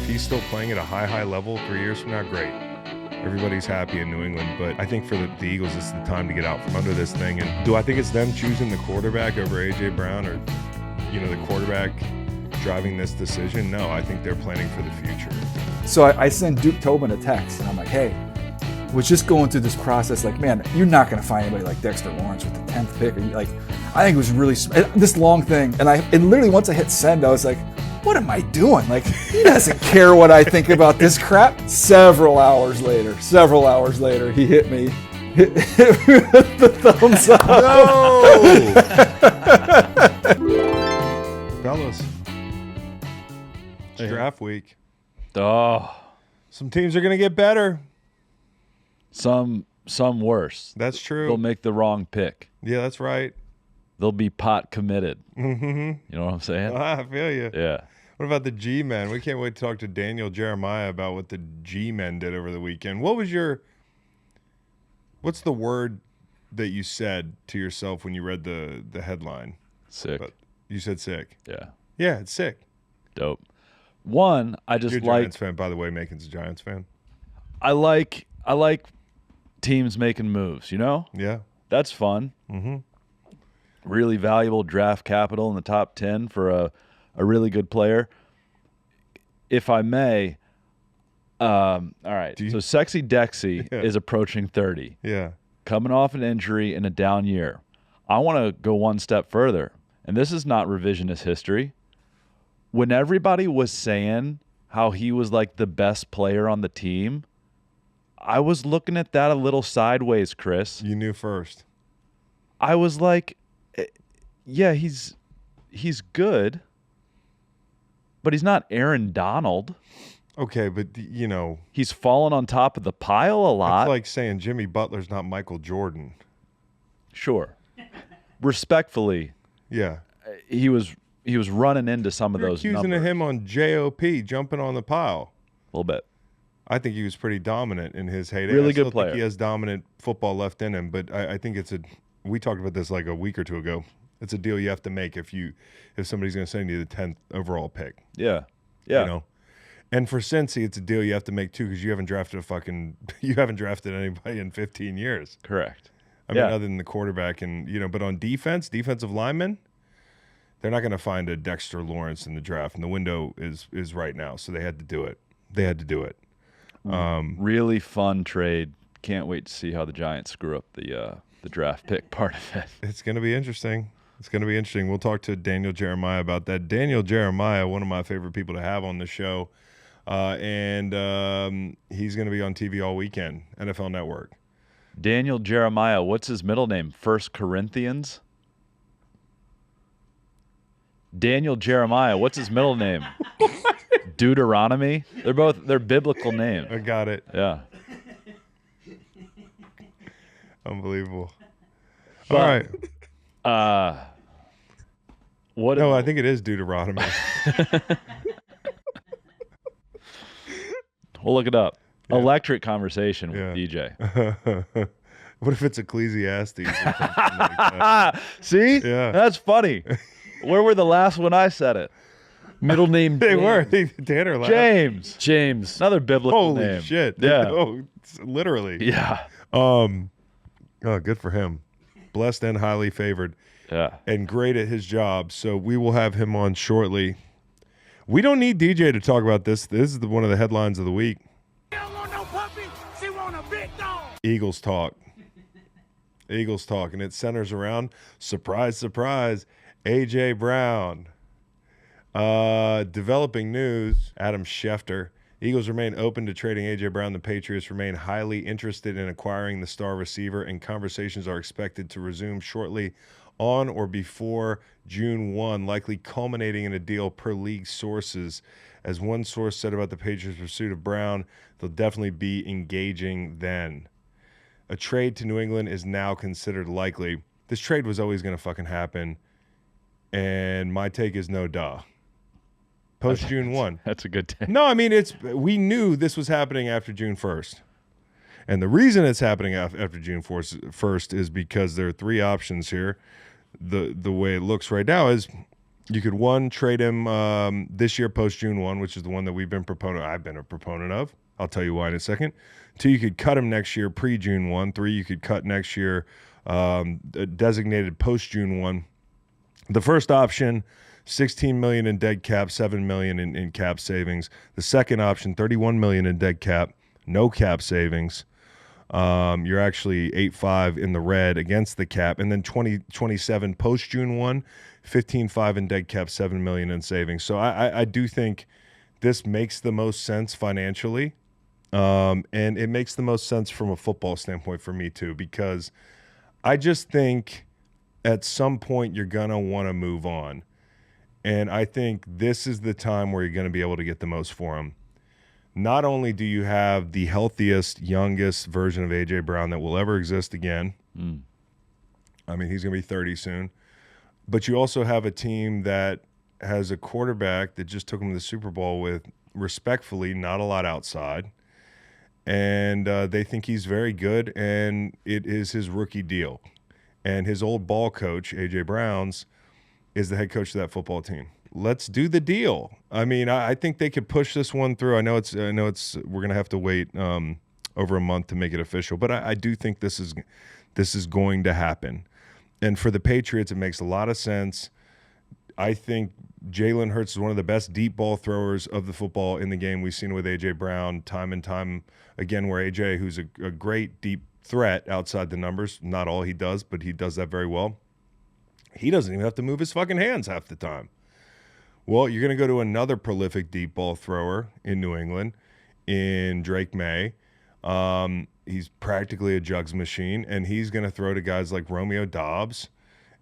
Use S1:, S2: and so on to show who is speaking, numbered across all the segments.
S1: if he's still playing at a high level 3 years from now, great. Everybody's happy in New England, but I think for the Eagles, it's the time to get out from under this thing. And do I think it's them choosing the quarterback over A.J. Brown or, the quarterback driving this decision? No, I think they're planning for the future.
S2: So I sent Duke Tobin a text, and I'm like, hey, was just going through this process, like, man, you're not going to find anybody like Dexter Lawrence with the 10th pick. I think it was really, this long thing. And literally once I hit send, I was like, what am I doing? Like, he doesn't care what I think about this crap. Several hours later, he hit me with the thumbs up.
S1: No! Fellas, it's draft week.
S3: Oh.
S1: Some teams are going to get better.
S3: Some worse.
S1: That's true.
S3: They'll make the wrong pick.
S1: Yeah, that's right.
S3: They'll be pot committed.
S1: Mm-hmm.
S3: You know what I'm saying?
S1: I feel you.
S3: Yeah.
S1: What about the G-Men? We can't wait to talk to Daniel Jeremiah about what the G-Men did over the weekend. What's the word that you said to yourself when you read the headline?
S3: Sick.
S1: You said sick.
S3: Yeah.
S1: Yeah, it's sick.
S3: Dope. One, I just
S1: You're a
S3: like.
S1: Giants fan, by the way. Macon's a Giants fan.
S3: I like teams making moves.
S1: Yeah.
S3: That's fun.
S1: Mm-hmm.
S3: Really valuable draft capital in the top 10 for a really good player. If I may, all right. So Sexy Dexy is approaching 30.
S1: Yeah.
S3: Coming off an injury in a down year. I want to go one step further, and this is not revisionist history. When everybody was saying how he was like the best player on the team, I was looking at that a little sideways, Chris.
S1: You knew first.
S3: I was like, yeah, he's good, but he's not Aaron Donald.
S1: Okay, but
S3: he's fallen on top of the pile a lot.
S1: It's like saying Jimmy Butler's not Michael Jordan.
S3: Sure. Respectfully.
S1: Yeah.
S3: He was running into some of those
S1: accusing
S3: numbers.
S1: him on JOP, jumping on the pile.
S3: A little bit.
S1: I think he was pretty dominant in his heyday.
S3: Really
S1: I still
S3: good player.
S1: think he has dominant football left in him, but I think we talked about this like a week or two ago. It's a deal you have to make if somebody's going to send you the 10th overall pick.
S3: Yeah. Yeah.
S1: And for Cincy, it's a deal you have to make too because you haven't drafted anybody in 15 years.
S3: Correct.
S1: I mean, other than the quarterback but on defensive linemen, they're not going to find a Dexter Lawrence in the draft, and the window is right now, so they had to do it.
S3: Really fun trade. Can't wait to see how the Giants screw up the draft pick part of it.
S1: It's going to be interesting. We'll talk to Daniel Jeremiah about that. Daniel Jeremiah, one of my favorite people to have on the show, and he's going to be on TV all weekend, NFL Network.
S3: Daniel Jeremiah, what's his middle name? First Corinthians? Daniel Jeremiah, what's his middle name? Deuteronomy? They're biblical names.
S1: I got it.
S3: Yeah.
S1: Unbelievable.
S3: But,
S1: all right. I think it is Deuteronomy.
S3: We'll look it up. Yeah. Electric conversation with DJ.
S1: What if it's Ecclesiastes? Or something like that?
S3: See?
S1: Yeah.
S3: That's funny. Where were the last when I said it? Middle name
S1: They
S3: James.
S1: were. Tanner laughed.
S3: James. Another biblical
S1: Holy
S3: name.
S1: shit.
S3: Yeah.
S1: Oh, literally.
S3: Yeah.
S1: Oh, good for him. Blessed and highly favored.
S3: Yeah.
S1: And great at his job. So we will have him on shortly. We don't need DJ to talk about this. This is one of the headlines of the week.
S4: She don't want no puppy. She want a big dog.
S1: Eagles talk. And it centers around, surprise, surprise, A.J. Brown. Developing news, Adam Schefter. Eagles remain open to trading A.J. Brown. The Patriots remain highly interested in acquiring the star receiver, and conversations are expected to resume shortly on or before June 1, likely culminating in a deal per league sources. As one source said about the Patriots' pursuit of Brown, they'll definitely be engaging then. A trade to New England is now considered likely. This trade was always going to fucking happen, and my take is no duh. Post June 1.
S3: That's a good take.
S1: No, I mean, we knew this was happening after June 1st. And the reason it's happening after June 1st is because there are three options here. The way it looks right now is You could, one, trade him this year post June 1, which is the one that I've been a proponent of. I'll tell you why in a second. 2, you could cut him next year pre June 1. 3, you could cut next year designated post June 1. The first option, $16 million in dead cap, $7 million in cap savings. The second option, $31 million in dead cap, no cap savings. You're actually 8-5 in the red against the cap, and then 2027 post June 1, 15-5 in dead cap, $7 million in savings. So I do think this makes the most sense financially, and it makes the most sense from a football standpoint for me too, because I just think at some point you're gonna want to move on, and I think this is the time where you're going to be able to get the most for him. Not only do you have the healthiest, youngest version of A.J. Brown that will ever exist again. I mean, he's going to be 30 soon. But you also have a team that has a quarterback that just took him to the Super Bowl with, respectfully, not a lot outside. And they think he's very good, and it is his rookie deal. And his old ball coach, A.J. Brown's, is the head coach of that football team. Let's do the deal. I mean, I think they could push this one through. I know it's we're gonna have to wait over a month to make it official, but I do think this is going to happen. And for the Patriots, it makes a lot of sense. I think Jalen Hurts is one of the best deep ball throwers of the football in the game. We've seen it with A.J. Brown time and time again, where A.J., who's a great deep threat outside the numbers, not all he does, but he does that very well. He doesn't even have to move his fucking hands half the time. Well, you're going to go to another prolific deep ball thrower in New England, in Drake May. He's practically a jugs machine, and he's going to throw to guys like Romeo Doubs,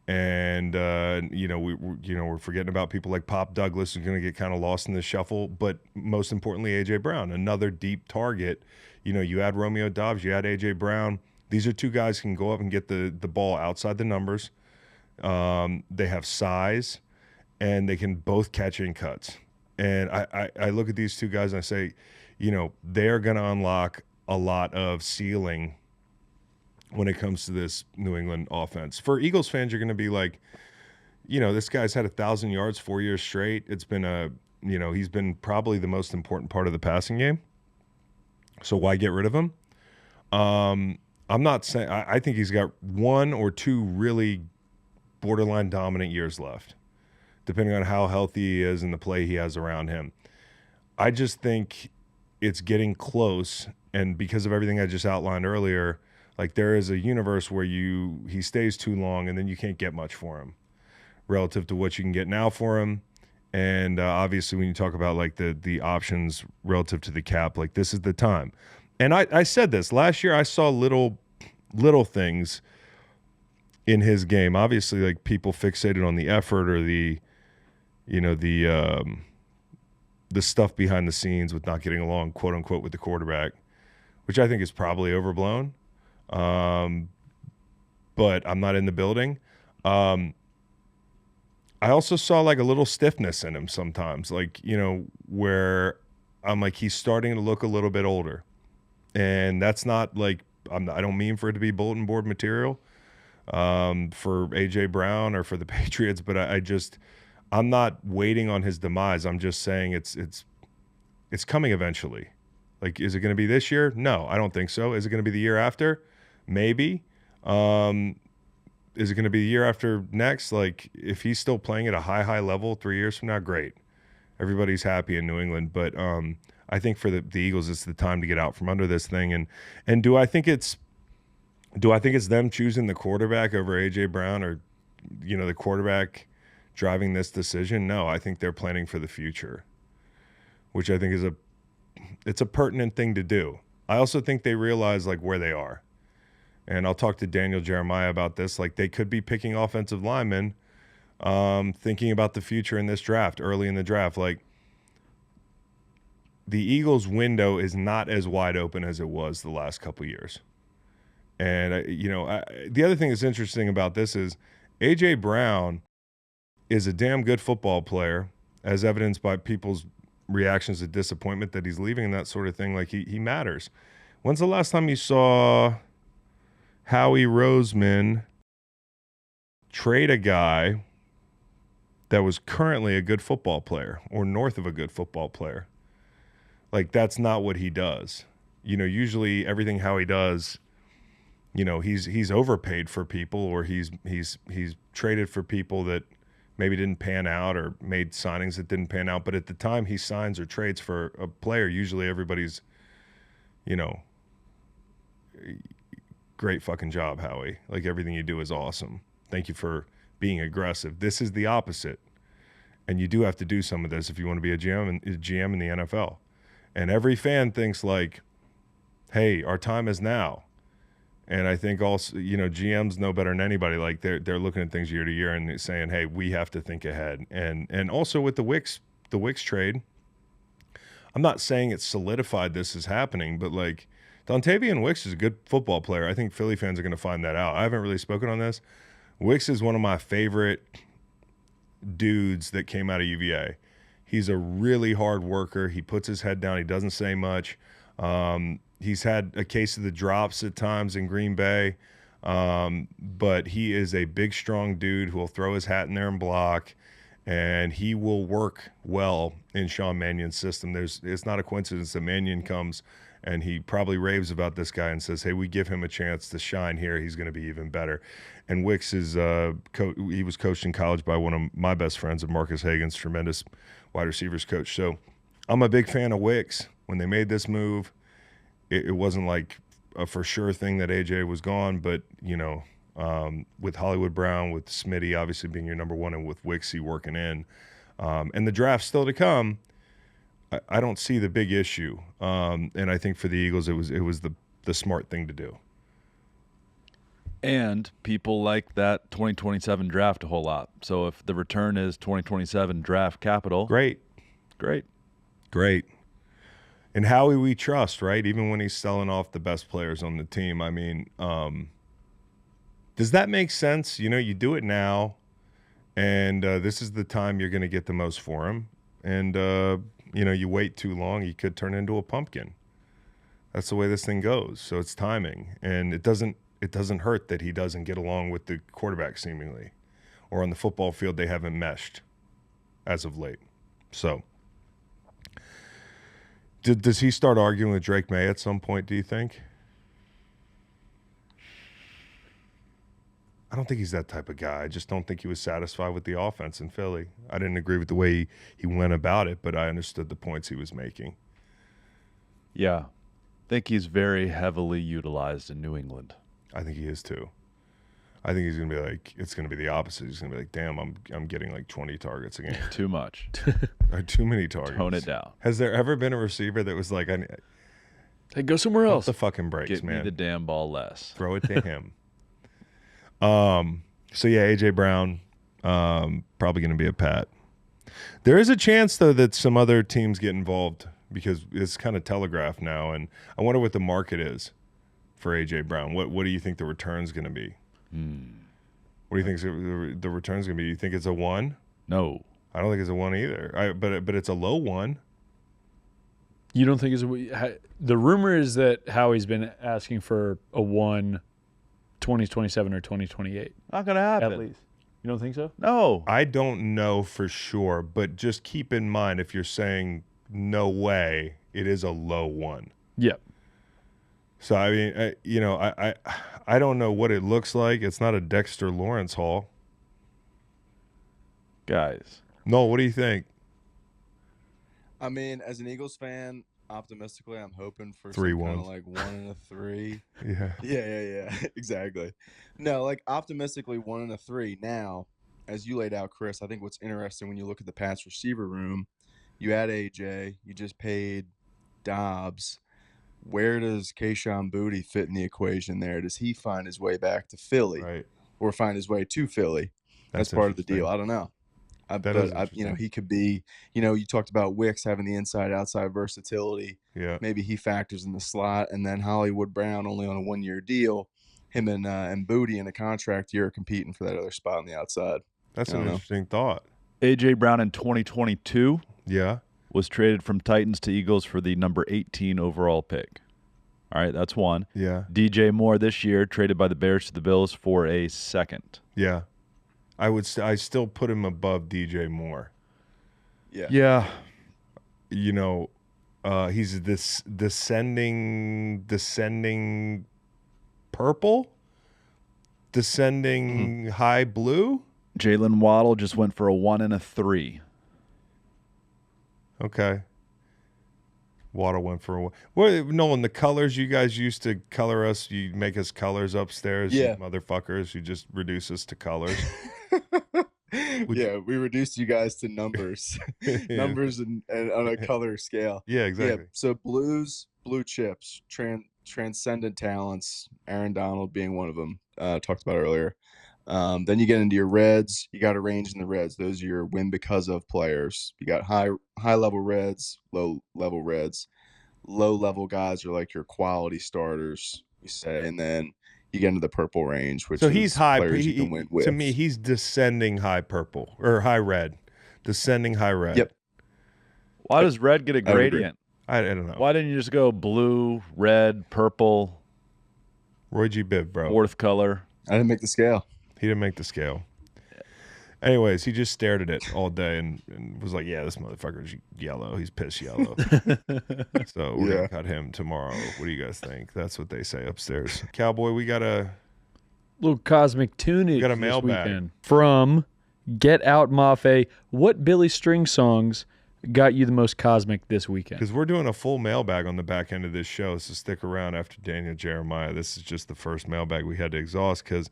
S1: and we're forgetting about people like Pop Douglas, who's going to get kind of lost in the shuffle. But most importantly, A.J. Brown, another deep target. You add Romeo Doubs, you add A.J. Brown. These are two guys who can go up and get the ball outside the numbers. They have size, and they can both catch in cuts. And I look at these two guys and I say, they're going to unlock a lot of ceiling when it comes to this New England offense. For Eagles fans, you're going to be like, this guy's had 1,000 yards 4 years straight. It's been he's been probably the most important part of the passing game. So why get rid of him? I'm not saying, I think he's got 1 or 2 really borderline dominant years left, depending on how healthy he is and the play he has around him. I just think it's getting close, and because of everything I just outlined earlier, like there is a universe where he stays too long and then you can't get much for him relative to what you can get now for him. And obviously when you talk about like the options relative to the cap, like this is the time. And I said this last year, I saw little things in his game. Obviously, like people fixated on the effort or the stuff behind the scenes with not getting along, quote unquote, with the quarterback, which I think is probably overblown. But I'm not in the building. I also saw like a little stiffness in him sometimes, like, where I'm like, he's starting to look a little bit older, and that's not like, I don't mean for it to be bulletin board material for A.J. Brown or for the Patriots, but I'm not waiting on his demise. I'm just saying it's coming eventually. Like, is it going to be this year? No, I don't think so. Is it going to be the year after? Maybe. Is it going to be the year after next? Like, if he's still playing at a high level 3 years from now, great. Everybody's happy in New England. But I think for the Eagles, it's the time to get out from under this thing. And do I think it's them choosing the quarterback over A.J. Brown, or, the quarterback driving this decision? No, I think they're planning for the future, which I think it's a pertinent thing to do. I also think they realize like where they are. And I'll talk to Daniel Jeremiah about this. Like, they could be picking offensive linemen, thinking about the future in this draft, early in the draft. Like, the Eagles' window is not as wide open as it was the last couple years. And, the other thing that's interesting about this is A.J. Brown is a damn good football player, as evidenced by people's reactions to disappointment that he's leaving and that sort of thing. Like, he matters. When's the last time you saw Howie Roseman trade a guy that was currently a good football player or north of a good football player. Like, that's not what he does. You know, usually everything Howie does, you know, he's overpaid for people, or he's traded for people that maybe didn't pan out, or made signings that didn't pan out. But at the time he signs or trades for a player, usually everybody's, you know, great fucking job, Howie. Like, everything you do is awesome. Thank you for being aggressive. This is the opposite. And you do have to do some of this if you want to be a GM in the NFL. And every fan thinks like, hey, our time is now. And I think also, you know, GMs know better than anybody. Like, they're looking at things year to year and saying, hey, we have to think ahead. And also with the Wicks trade, I'm not saying it's solidified this is happening, but like, Dontavian Wicks is a good football player. I think Philly fans are going to find that out. I haven't really spoken on this. Wicks is one of my favorite dudes that came out of UVA. He's a really hard worker. He puts his head down. He doesn't say much. He's had a case of the drops at times in Green Bay, but he is a big, strong dude who will throw his hat in there and block, and he will work well in Sean Mannion's system. It's not a coincidence that Mannion comes and he probably raves about this guy and says, hey, we give him a chance to shine here, he's going to be even better. And Wicks is he was coached in college by one of my best friends, of Marcus Hagan's, tremendous wide receivers coach. So I'm a big fan of Wicks. When they made this move, it wasn't like a for sure thing that AJ was gone, but, you know, with Hollywood Brown, with Smitty obviously being your number one, and with Wixie working in, and the draft still to come, I don't see the big issue. And I think for the Eagles, it was the smart thing to do.
S3: And people like that 2027 draft a whole lot. So if the return is 2027 draft capital,
S1: Great. And Howie we trust, right? Even when he's selling off the best players on the team. I mean, does that make sense? You know, you do it now, and this is the time you're going to get the most for him. And, you know, you wait too long, he could turn into a pumpkin. That's the way this thing goes. So it's timing. And it doesn't hurt that he doesn't get along with the quarterback seemingly. Or on the football field, they haven't meshed as of late. So does he start arguing with Drake May at some point, do you think? I don't think he's that type of guy. I just don't think he was satisfied with the offense in Philly. I didn't agree with the way he went about it, but I understood the points he was making.
S3: Yeah. I think he's very heavily utilized in New England.
S1: I think he is too. I think he's going to be like, it's going to be the opposite. He's going to be like, damn, I'm getting like 20 targets a game.
S3: Too much.
S1: Too many targets.
S3: Tone it down.
S1: Has there ever been a receiver that was like,
S5: Hey, go somewhere
S1: pump
S5: else.
S1: the fucking brakes,
S3: Get
S1: man.
S3: me the damn ball less.
S1: Throw it to him. So yeah, AJ Brown, probably going to be a Pat. There is a chance though that some other teams get involved, because it's kind of telegraphed now, and I wonder what the market is for AJ Brown. What do you think the return's going to be? What do you think the return's going to be? Do you think it's a 1?
S3: No.
S1: I don't think it's a 1 either. But it's a low 1.
S5: You don't think the rumor is that Howie's been asking for a 1, 2027 or 2028
S3: Not going to happen.
S5: at least. You don't think so?
S3: No.
S1: I don't know for sure, but just keep in mind, if you're saying no way, it is a low 1.
S5: Yeah.
S1: So I mean, I don't know what it looks like. It's not a Dexter Lawrence haul.
S3: Guys.
S1: No, what do you think?
S6: I mean, as an Eagles fan, optimistically, I'm hoping for
S1: 3
S6: some kind
S1: ones.
S6: of like 1 and a 3.
S1: Yeah.
S6: Yeah, exactly. No, like optimistically 1 and a 3. Now, as you laid out, Chris, I think what's interesting when you look at the pass receiver room, you add AJ, you just paid Dobbs. Where does Kayshon Boutte fit in the equation there? Does he find his way back to Philly,
S1: Right.
S6: or find his way to Philly? That's part of the deal. I don't know. He could be, you talked about Wicks having the inside-outside versatility.
S1: Yeah.
S6: Maybe he factors in the slot, and then Hollywood Brown only on a 1-year deal. Him and Boutte in a contract year competing for that other spot on the outside.
S1: That's
S6: I
S1: an
S6: don't know.
S1: interesting thought.
S3: A.J. Brown in 2022
S1: Yeah.
S3: was traded from Titans to Eagles for the number 18 overall pick. All right, that's 1.
S1: Yeah.
S3: DJ Moore this year traded by the Bears to the Bills for a 2nd.
S1: Yeah. I still put him above DJ Moore.
S6: Yeah.
S3: Yeah.
S1: You know, he's this descending purple, descending high blue.
S3: Jalen Waddle just went for a 1 and a 3.
S1: Okay. Waddle went for a one. Well, Nolan, the colors you guys used to color us, you make us colors upstairs,
S6: Yeah.
S1: you motherfuckers. You just reduce us to colors.
S6: Yeah, we reduced you guys to numbers, numbers and on a color scale.
S1: Yeah, exactly.
S6: Yeah, so blues, blue chips, transcendent talents. Aaron Donald being one of them. Talked about earlier. Then you get into your reds. You got a range in the reds. Those are your win because of players. You got high level reds, low level reds. Low level guys are like your quality starters, you say, and then you get into the purple range, which
S1: So
S6: is
S1: he's high.
S6: players you can win with.
S1: To me, he's descending high purple or high red, descending high red.
S6: Yep.
S3: Why does red get a
S6: I would agree.
S3: gradient?
S1: I don't know.
S3: Why didn't you just go blue, red, purple,
S1: Roy G. Biv, bro.
S3: fourth color?
S6: I didn't make the scale.
S1: He didn't make the scale. Anyways, he just stared at it all day and was like, "Yeah, this motherfucker's yellow. He's piss yellow." So we're gonna cut him tomorrow. What do you guys think? That's what they say upstairs. Cowboy, we got a
S5: Little cosmic tunage
S1: got a
S5: this
S1: mailbag.
S5: weekend from Get Out Mafe. What Billy String songs got you the most cosmic this weekend?
S1: because we're doing a full mailbag on the back end of this show. So stick around after Daniel Jeremiah. This is just the first mailbag we had to exhaust because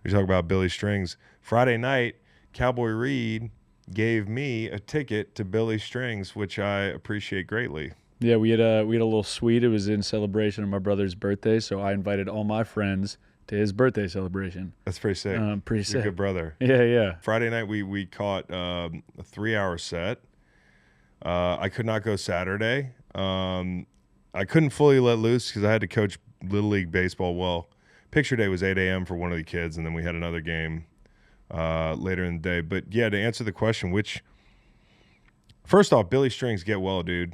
S1: we talk about Billy Strings. Friday night, Cowboy Reed gave me a ticket to Billy Strings, which I appreciate greatly.
S5: Yeah, we had a little suite. It was in celebration of my brother's birthday, so I invited all my friends to his birthday celebration.
S1: That's pretty sick.
S5: Pretty
S1: He's a
S5: sick.
S1: good brother.
S5: Yeah.
S1: Friday night, we caught a 3-hour set. I could not go Saturday. I couldn't fully let loose because I had to coach Little League baseball. Well, picture day was 8 a.m. for one of the kids, and then we had another game later in the day. But yeah, to answer the question, first off, Billy Strings, get well, dude.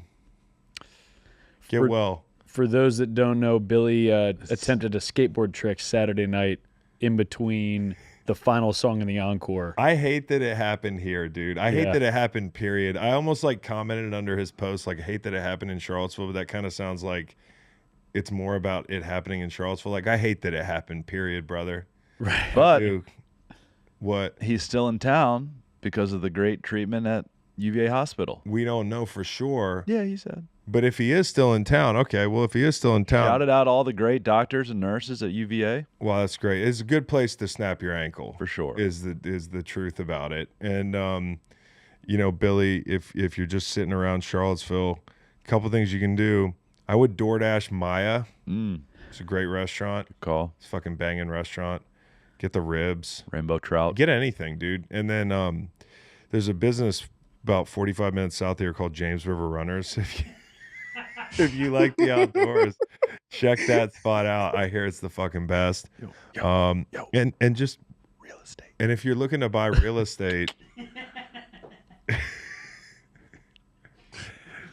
S1: Get well.
S5: For those that don't know, Billy attempted a skateboard trick Saturday night in between the final song and the encore.
S1: I hate that it happened here, dude. I hate
S5: Yeah.
S1: that it happened, period. I almost like commented under his post, like, I hate that it happened in Charlottesville, but that kind of sounds like it's more about it happening in Charlottesville. Like, I hate that it happened, period, brother.
S5: Right.
S3: But
S1: Dude, what?
S3: he's still in town because of the great treatment at UVA Hospital.
S1: We don't know for sure.
S3: Yeah, he said.
S1: But if he is still in town, okay. Well, if he is still in town,
S3: Shouted out all the great doctors and nurses at UVA.
S1: well, that's great. It's a good place to snap your ankle.
S3: For sure.
S1: Is the truth about it. And you know, Billy, if you're just sitting around Charlottesville, a couple things you can do. I would DoorDash Maya. It's a great restaurant.
S3: Good call.
S1: It's a fucking banging restaurant. Get the ribs.
S3: Rainbow trout.
S1: Get anything, dude. And then there's a business about 45 minutes south here called James River Runners. If you like the outdoors, check that spot out. I hear it's the fucking best. And just
S3: real estate.
S1: and if you're looking to buy real estate,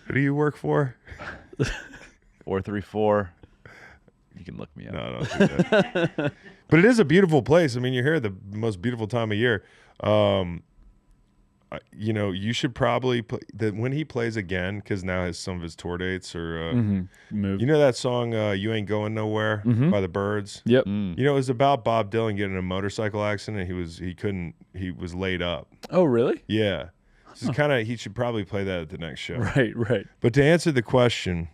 S1: who do you work for?
S3: 434. You can look me up.
S1: No, don't do that. But it is a beautiful place. I mean, you're here at the most beautiful time of year. You know, you should probably play when he plays again, because now some of his tour dates are.
S5: Move.
S1: You know that song "You Ain't Going Nowhere" by the Byrds?
S5: Yep.
S1: You know, it was about Bob Dylan getting in a motorcycle accident. He was laid up.
S5: Oh, really?
S1: Yeah, this is kind of he should probably play that at the next show.
S5: Right.
S1: But to answer the question,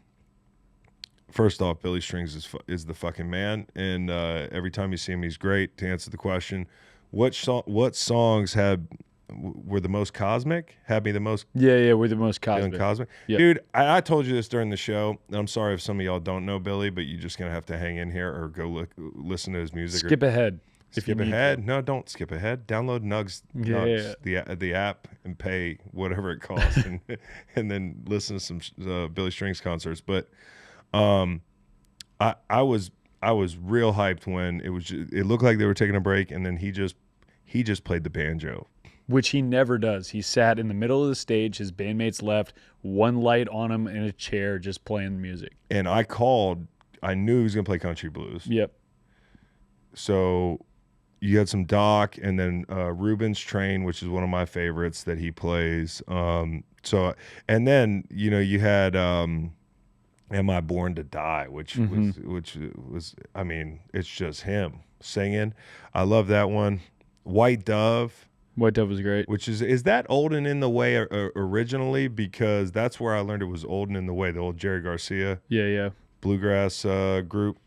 S1: first off, Billy Strings is the fucking man, and every time you see him, he's great. To answer the question, what songs were the most cosmic? Had me the most
S5: Yeah, we're the most
S1: feeling
S5: cosmic.
S1: cosmic?
S5: Yep.
S1: Dude, I told you this during the show, and I'm sorry if some of y'all don't know Billy, but you're just gonna have to hang in here or go listen to his music.
S5: Skip ahead. If you
S1: Skip
S5: need
S1: ahead. No, don't skip ahead. Download Nugs, the app, and pay whatever it costs, and then listen to some Billy Strings concerts. But I was real hyped when it looked like they were taking a break, and then he just played the banjo.
S5: Which he never does. He sat in the middle of the stage. His bandmates left. One light on him in a chair, just playing music.
S1: And I knew he was gonna play country blues.
S5: Yep.
S1: So you had some Doc, and then Ruben's Train, which is one of my favorites that he plays. So, and then you had Am I Born to Die, which was I mean, it's just him singing. I love that one. White Dove.
S5: White Dove was great.
S1: Which is that Old and in the Way originally? Because that's where I learned it was Old and in the Way, the old Jerry Garcia
S5: Yeah.
S1: bluegrass group.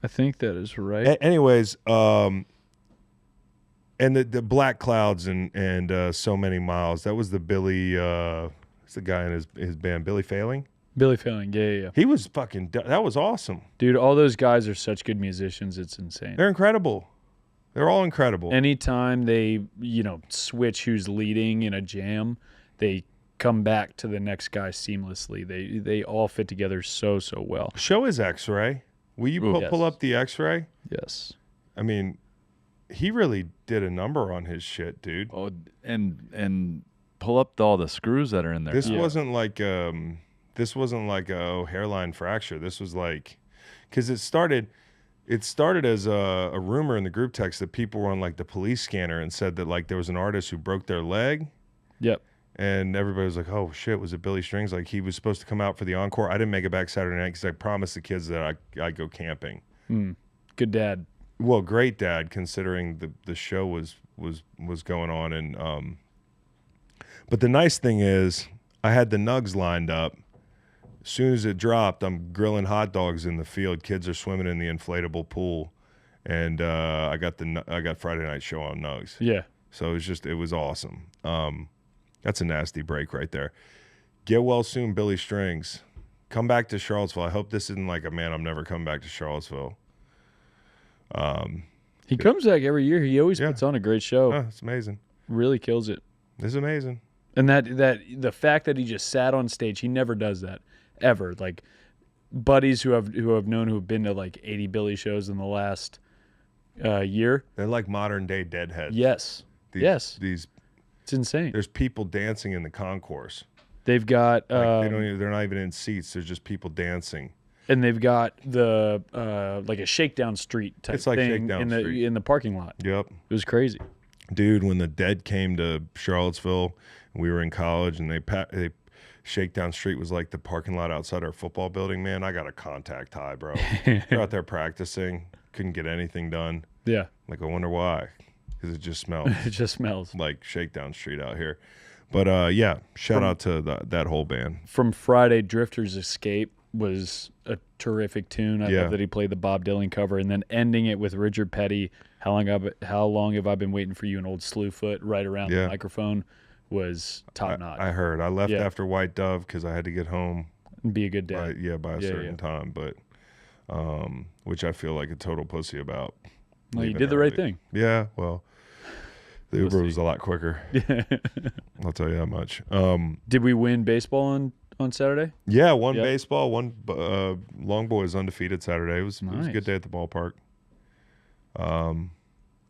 S5: I think that is right.
S1: Anyways, and the Black Clouds and So Many Miles. That was the Billy. What's the guy in his band? Billy Failing.
S5: Billy Failing. Yeah.
S1: He was fucking. That was awesome.
S5: Dude, all those guys are such good musicians. It's insane.
S1: They're incredible. They're all incredible.
S5: Anytime they, switch who's leading in a jam, they come back to the next guy seamlessly. They all fit together so well.
S1: Show his X-ray. Will you pull up the X-ray?
S5: Yes.
S1: I mean, he really did a number on his shit, dude.
S3: Oh, and pull up all the screws that are in there.
S1: This wasn't like a hairline fracture. This was like, because it started as a rumor in the group text that people were on like the police scanner and said that like there was an artist who broke their leg.
S5: Yep.
S1: And everybody was like, oh shit, was it Billy Strings? Like he was supposed to come out for the encore. I didn't make it back Saturday night because I promised the kids that I go camping.
S5: Good dad.
S1: Well, great dad, considering the show was going on. And but the nice thing is I had the nugs lined up. As soon as it dropped, I'm grilling hot dogs in the field. Kids are swimming in the inflatable pool, and I got Friday night show on nugs.
S5: Yeah.
S1: So it was awesome. That's a nasty break right there. Get well soon, Billy Strings. Come back to Charlottesville. I hope this isn't like a man, I'm never coming back to Charlottesville.
S5: He comes back every year. He always puts on a great show.
S1: It's amazing.
S5: Really kills it.
S1: It's amazing.
S5: And that the fact that he just sat on stage, he never does that ever. Like buddies who have been to like 80 Billy shows in the last year.
S1: They're like modern day Deadheads.
S5: Yes.
S1: These
S5: It's insane.
S1: There's people dancing in the concourse.
S5: They've got
S1: they're not even in seats. There's just people dancing.
S5: And they've got the like a shakedown street type
S1: It's like
S5: thing
S1: Shakedown Street.
S5: in the parking lot.
S1: Yep.
S5: It was crazy.
S1: Dude, when the Dead came to Charlottesville, we were in college, and they Shakedown Street was like the parking lot outside our football building. Man, I got a contact high, bro. They're out there practicing, couldn't get anything done.
S5: Yeah.
S1: Like, I wonder why, because it just smells.
S5: It just smells.
S1: Like Shakedown Street out here. But shout out to that whole band.
S5: From Friday, Drifter's Escape was a terrific tune. I
S1: Yeah.
S5: love that he played the Bob Dylan cover, and then ending it with Richard Petty. How long have I been waiting for you? An old Slewfoot right around the microphone was top notch.
S1: I heard. I left
S5: Yeah.
S1: after White Dove because I had to get home.
S5: Be a good dad.
S1: By a certain time, but which I feel like a total pussy about.
S5: Well, you
S1: leaving
S5: did the right
S1: early.
S5: thing.
S1: Yeah, well, the Uber was a lot quicker. I'll tell you that much.
S5: Did we win baseball on Saturday?
S1: Yeah, one
S5: Yep.
S1: baseball, one Long Boys undefeated Saturday. It was a
S5: Nice.
S1: good day at the ballpark.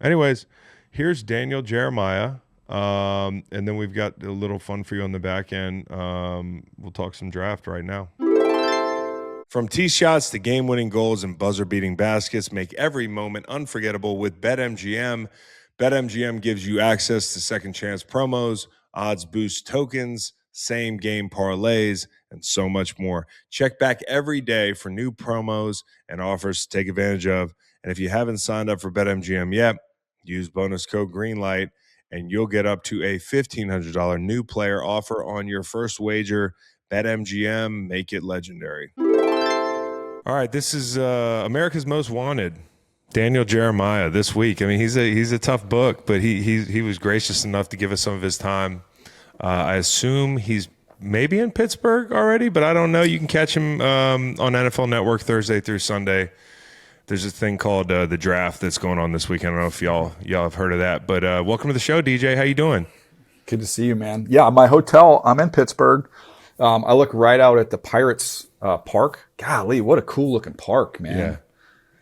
S1: Anyways, here's Daniel Jeremiah. And then we've got a little fun for you on the back end. We'll talk some draft right now. From tee shots to game-winning goals and buzzer-beating baskets, make every moment unforgettable with BetMGM. BetMGM gives you access to second-chance promos, odds boost tokens, same-game parlays, and so much more. Check back every day for new promos and offers to take advantage of. And if you haven't signed up for BetMGM yet, use bonus code GREENLIGHT, and you'll get up to a $1,500 new player offer on your first wager. BetMGM, make it legendary. All right, this is America's Most Wanted, Daniel Jeremiah, this week. I mean, he's a tough book, but he was gracious enough to give us some of his time. I assume he's maybe in Pittsburgh already, but I don't know. You can catch him on NFL Network Thursday through Sunday. There's this thing called the draft that's going on this weekend. I don't know if y'all have heard of that, but welcome to the show, DJ. How you doing?
S2: Good to see you, man. Yeah, my hotel, I'm in Pittsburgh. I look right out at the Pirates park. Golly, what a cool looking park, man.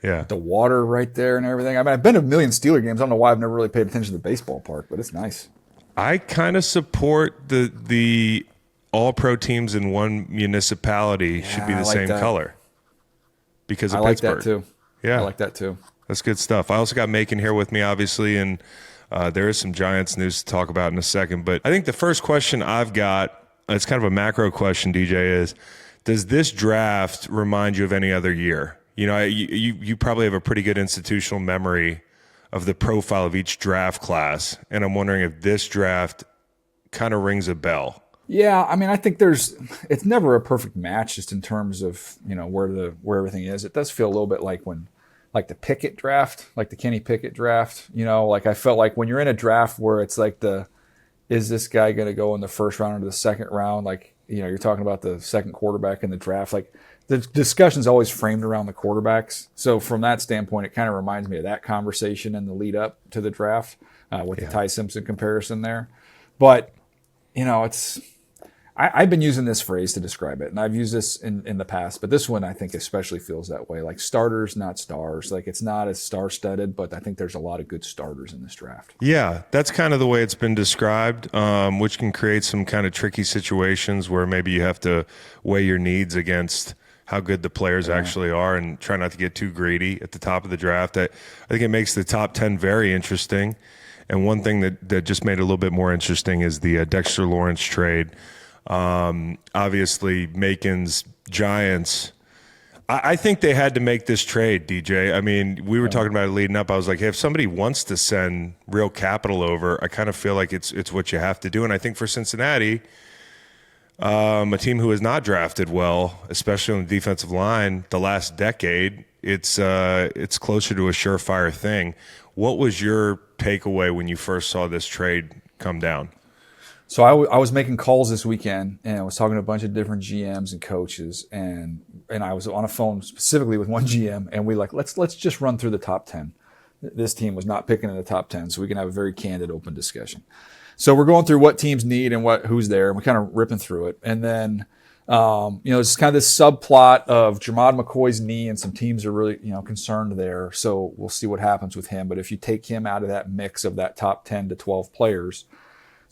S1: Yeah.
S2: The water right there and everything. I mean, I've been to a million Steeler games. I don't know why I've never really paid attention to the baseball park, but it's nice.
S1: I kind of support the all-pro teams in one municipality should be the
S2: I like
S1: same
S2: that.
S1: color because of
S2: I like
S1: Pittsburgh.
S2: that too.
S1: Yeah.
S2: I like that too.
S1: That's good stuff. I also got Macon here with me, obviously, and there is some Giants news to talk about in a second. But I think the first question I've got, it's kind of a macro question, DJ, is does this draft remind you of any other year? You know, you probably have a pretty good institutional memory of the profile of each draft class, and I'm wondering if this draft kind of rings a bell.
S2: Yeah, I mean, I think it's never a perfect match just in terms of, you know, where everything is. It does feel a little bit like the Pickett draft, like the Kenny Pickett draft. You know, like I felt like when you're in a draft where it's like is this guy going to go in the first round or the second round? Like, you know, you're talking about the second quarterback in the draft. Like the discussion's always framed around the quarterbacks. So from that standpoint, it kind of reminds me of that conversation in the lead up to the draft with the Ty Simpson comparison there. But, you know, I've been using this phrase to describe it, and I've used this in the past, but this one I think especially feels that way. Like starters, not stars. Like it's not as star-studded, but I think there's a lot of good starters in this draft.
S1: Yeah, that's kind of the way it's been described, which can create some kind of tricky situations where maybe you have to weigh your needs against how good the players actually are and try not to get too greedy at the top of the draft. I think it makes the top 10 very interesting. And one thing that just made it a little bit more interesting is the Dexter Lawrence trade. Obviously, Macon's Giants. I think they had to make this trade, DJ. I mean, we were talking about it leading up. I was like, hey, if somebody wants to send real capital over, I kind of feel like it's what you have to do. And I think for Cincinnati, a team who has not drafted well, especially on the defensive line, the last decade, it's closer to a surefire thing. What was your takeaway when you first saw this trade come down?
S2: So I was making calls this weekend, and I was talking to a bunch of different GMs and coaches, and I was on a phone specifically with one GM, and we let's just run through the top 10. This team was not picking in the top 10, so we can have a very candid, open discussion. So we're going through what teams need and who's there, and we're kind of ripping through it. And then, you know, it's kind of this subplot of Jermod McCoy's knee, and some teams are really, you know, concerned there. So we'll see what happens with him. But if you take him out of that mix of that top 10 to 12 players,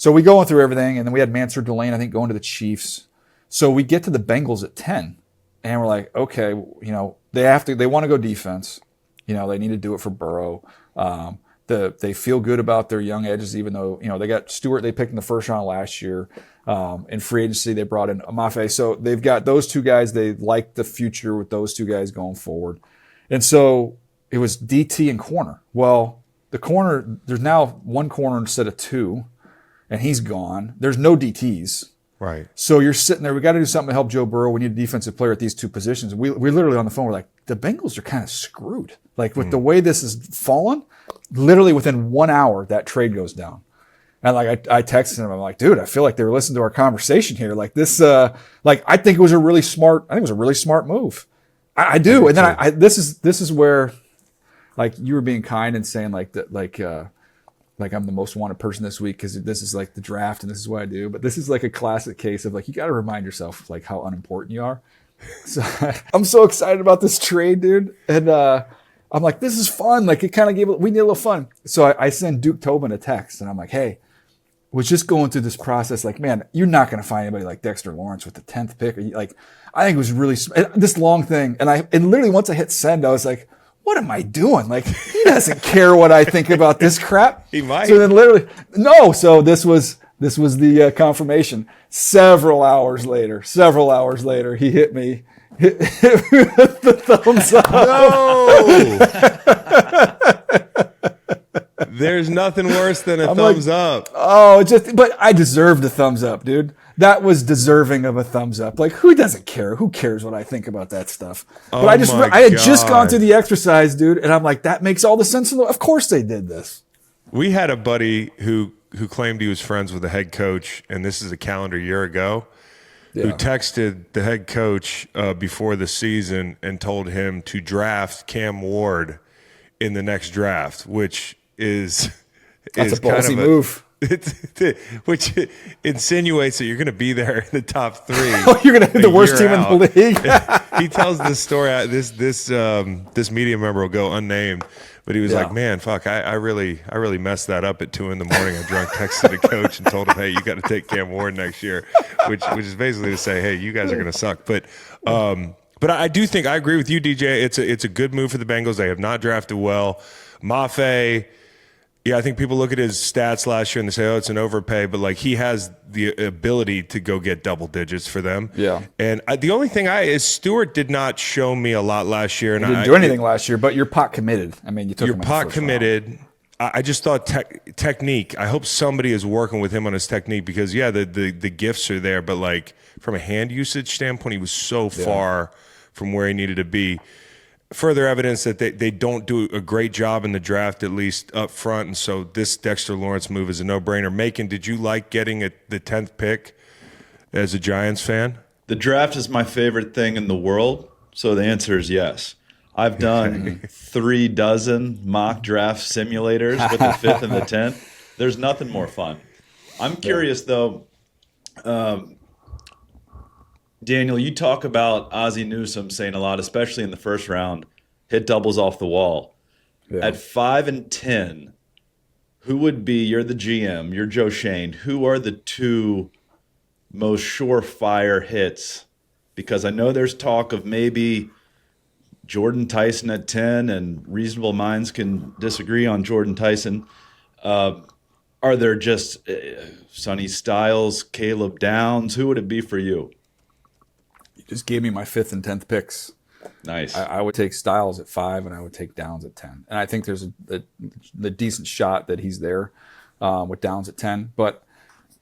S2: so we going through everything, and then we had Mansur Delane, I think, going to the Chiefs. So we get to the Bengals at 10, and we're like, okay, you know, they want to go defense. You know, they need to do it for Burrow. They feel good about their young edges, even though, you know, they got Stewart they picked in the first round last year. In free agency, they brought in Amafe. So they've got those two guys. They like the future with those two guys going forward. And so it was DT and corner. Well, the corner, there's now one corner instead of two, and he's gone. There's no DTs.
S1: Right.
S2: So you're sitting there. We got to do something to help Joe Burrow. We need a defensive player at these two positions. We literally on the phone. We're like, the Bengals are kind of screwed. Like with the way this has fallen, literally within 1 hour, that trade goes down. And like I texted him. I'm like, dude, I feel like they were listening to our conversation here. Like this, like I think it was a really smart. I think it was a really smart move. I do. And then this is where, like you were being kind and saying like that, like I'm the most wanted person this week because this is like the draft and this is what I do. But this is like a classic case of like you got to remind yourself like how unimportant you are. So I'm so excited about this trade, dude. And I'm like, this is fun. Like it kind of we need a little fun. So I send Duke Tobin a text and I'm like, hey, was just going through this process. Like, man, you're not going to find anybody like Dexter Lawrence with the 10th pick. Like, I think it was really this long thing. And literally once I hit send, I was like, what am I doing? Like, he doesn't care what I think about this crap.
S1: He might.
S2: So then literally, no. So this was the confirmation. Several hours later, he hit me with the thumbs up.
S1: No. There's nothing worse than a thumbs up.
S2: Oh, but I deserved a thumbs up, dude. That was deserving of a thumbs up. Like, who doesn't care? Who cares what I think about that stuff? But I had just gone through the exercise, dude, and I'm like, that makes all the sense in the world. Of course they did this.
S1: We had a buddy who claimed he was friends with the head coach, and this is a calendar year ago, who texted the head coach before the season and told him to draft Cam Ward in the next draft, which is
S2: That's a ballsy
S1: kind of
S2: move.
S1: Which insinuates that you're going to be there in the top three.
S2: Oh, you're going to hit the worst team in the league.
S1: He tells this story. This media member will go unnamed, but he was like, "Man, fuck, I really messed that up at 2 a.m. I drunk texted a coach and told him, hey, you got to take Cam Ward next year,' which is basically to say, hey, you guys are going to suck." But But I do think I agree with you, DJ. It's a good move for the Bengals. They have not drafted well. Mafe, yeah, I think people look at his stats last year and they say, oh, it's an overpay, but like he has the ability to go get double digits for them.
S2: Yeah.
S1: And the only thing is Stewart did not show me a lot last year. And
S2: He didn't do anything last year, but you're pot committed. I mean, you took him in the
S1: pot
S2: first
S1: committed.
S2: round.
S1: I just thought technique. I hope somebody is working with him on his technique because, yeah, the gifts are there, but like from a hand usage standpoint, he was so far from where he needed to be. Further evidence that they don't do a great job in the draft, at least up front. And so this Dexter Lawrence move is a no-brainer. Macon, did you like getting the 10th pick as a Giants fan?
S3: The draft is my favorite thing in the world, so the answer is yes. I've done 36 mock draft simulators with the 5th and the 10th. There's nothing more fun. I'm curious, though. Daniel, you talk about Ozzie Newsome saying a lot, especially in the first round, hit doubles off the wall. Yeah. At 5 and 10, who would be, you're the GM, you're Joe Shane, who are the two most surefire hits? Because I know there's talk of maybe Jordan Tyson at 10, and reasonable minds can disagree on Jordan Tyson. Are there just Sonny Styles, Caleb Downs? Who would it be for you?
S2: You just gave me my 5th and 10th picks.
S3: Nice.
S2: I would take Styles at 5, and I would take Downs at 10. And I think there's the decent shot that he's there with Downs at 10. But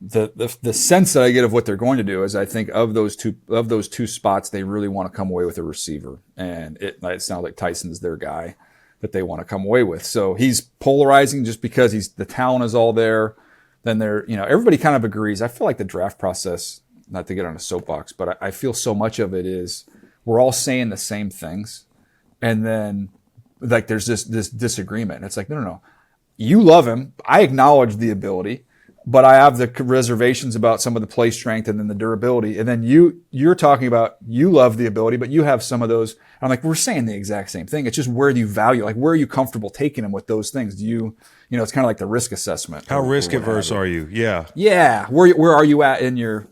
S2: the sense that I get of what they're going to do is I think of those two spots, they really want to come away with a receiver. And it sounds like Tyson's their guy that they want to come away with. So he's polarizing just because the talent is all there. Then everybody kind of agrees. I feel like the draft process, not to get on a soapbox, but I feel so much of it is we're all saying the same things. And then like there's this disagreement. It's like, no. You love him. I acknowledge the ability, but I have the reservations about some of the play strength and then the durability. And then you're talking about you love the ability, but you have some of those. I'm like, we're saying the exact same thing. It's just where do you value, like where are you comfortable taking him with those things? Do it's kind of like the risk assessment.
S1: How risk averse are you? Yeah.
S2: Yeah. Where are you at in your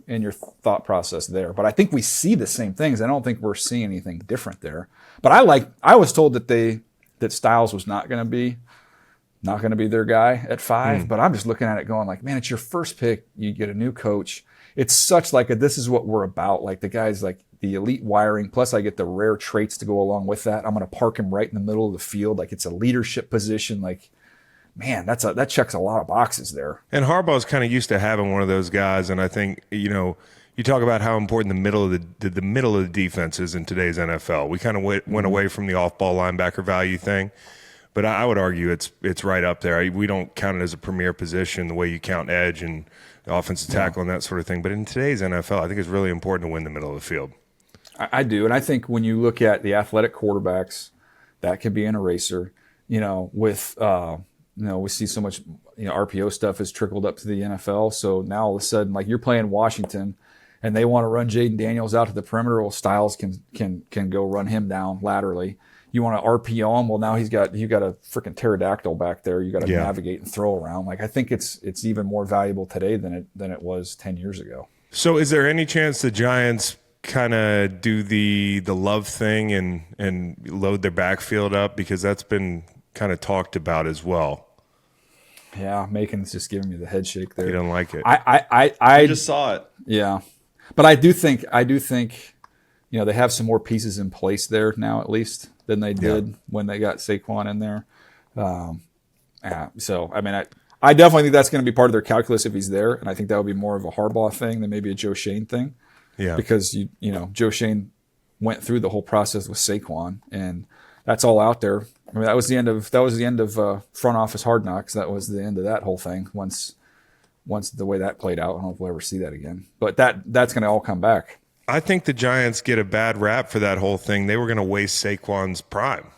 S2: thought process there? But I think we see the same things. I don't think we're seeing anything different there. But I was told that Styles was not going to be their guy at 5, but I'm just looking at it going like, man, it's your first pick. You get a new coach. It's such like this is what we're about. Like the guy's like the elite wiring. Plus I get the rare traits to go along with that. I'm going to park him right in the middle of the field. Like it's a leadership position. Like, man, that checks a lot of boxes there.
S1: And Harbaugh's kind of used to having one of those guys. And I think, you talk about how important the middle of the defense is in today's NFL. We kind of went away from the off-ball linebacker value thing. But I would argue it's right up there. We don't count it as a premier position the way you count edge and offensive tackle and that sort of thing. But in today's NFL, I think it's really important to win the middle of the field.
S2: I do. And I think when you look at the athletic quarterbacks, that can be an eraser. We see so much, RPO stuff has trickled up to the NFL. So now all of a sudden, like you're playing Washington and they want to run Jaden Daniels out to the perimeter. Well, Styles can go run him down laterally. You want to RPO him? Well, now you got a freaking pterodactyl back there. You got to navigate and throw around. Like I think it's even more valuable today than it was 10 years ago.
S1: So, is there any chance the Giants kind of do the Love thing and load their backfield up, because that's been kind of talked about as well?
S2: Yeah, Macon's just giving me the head shake there.
S1: You don't like it?
S3: I just saw it.
S2: Yeah, but I do think they have some more pieces in place there now, at least, than they did when they got Saquon in there. So, I mean, I definitely think that's going to be part of their calculus if he's there, and I think that would be more of a Harbaugh thing than maybe a Joe Shane thing. Yeah, because Joe Shane went through the whole process with Saquon, and that's all out there. I mean, that was the end of front office Hard Knocks. That was the end of that whole thing. Once the way that played out, I don't know if we'll ever see that again. But that's going to all come back.
S1: I think the Giants get a bad rap for that whole thing. They were going to waste Saquon's prime.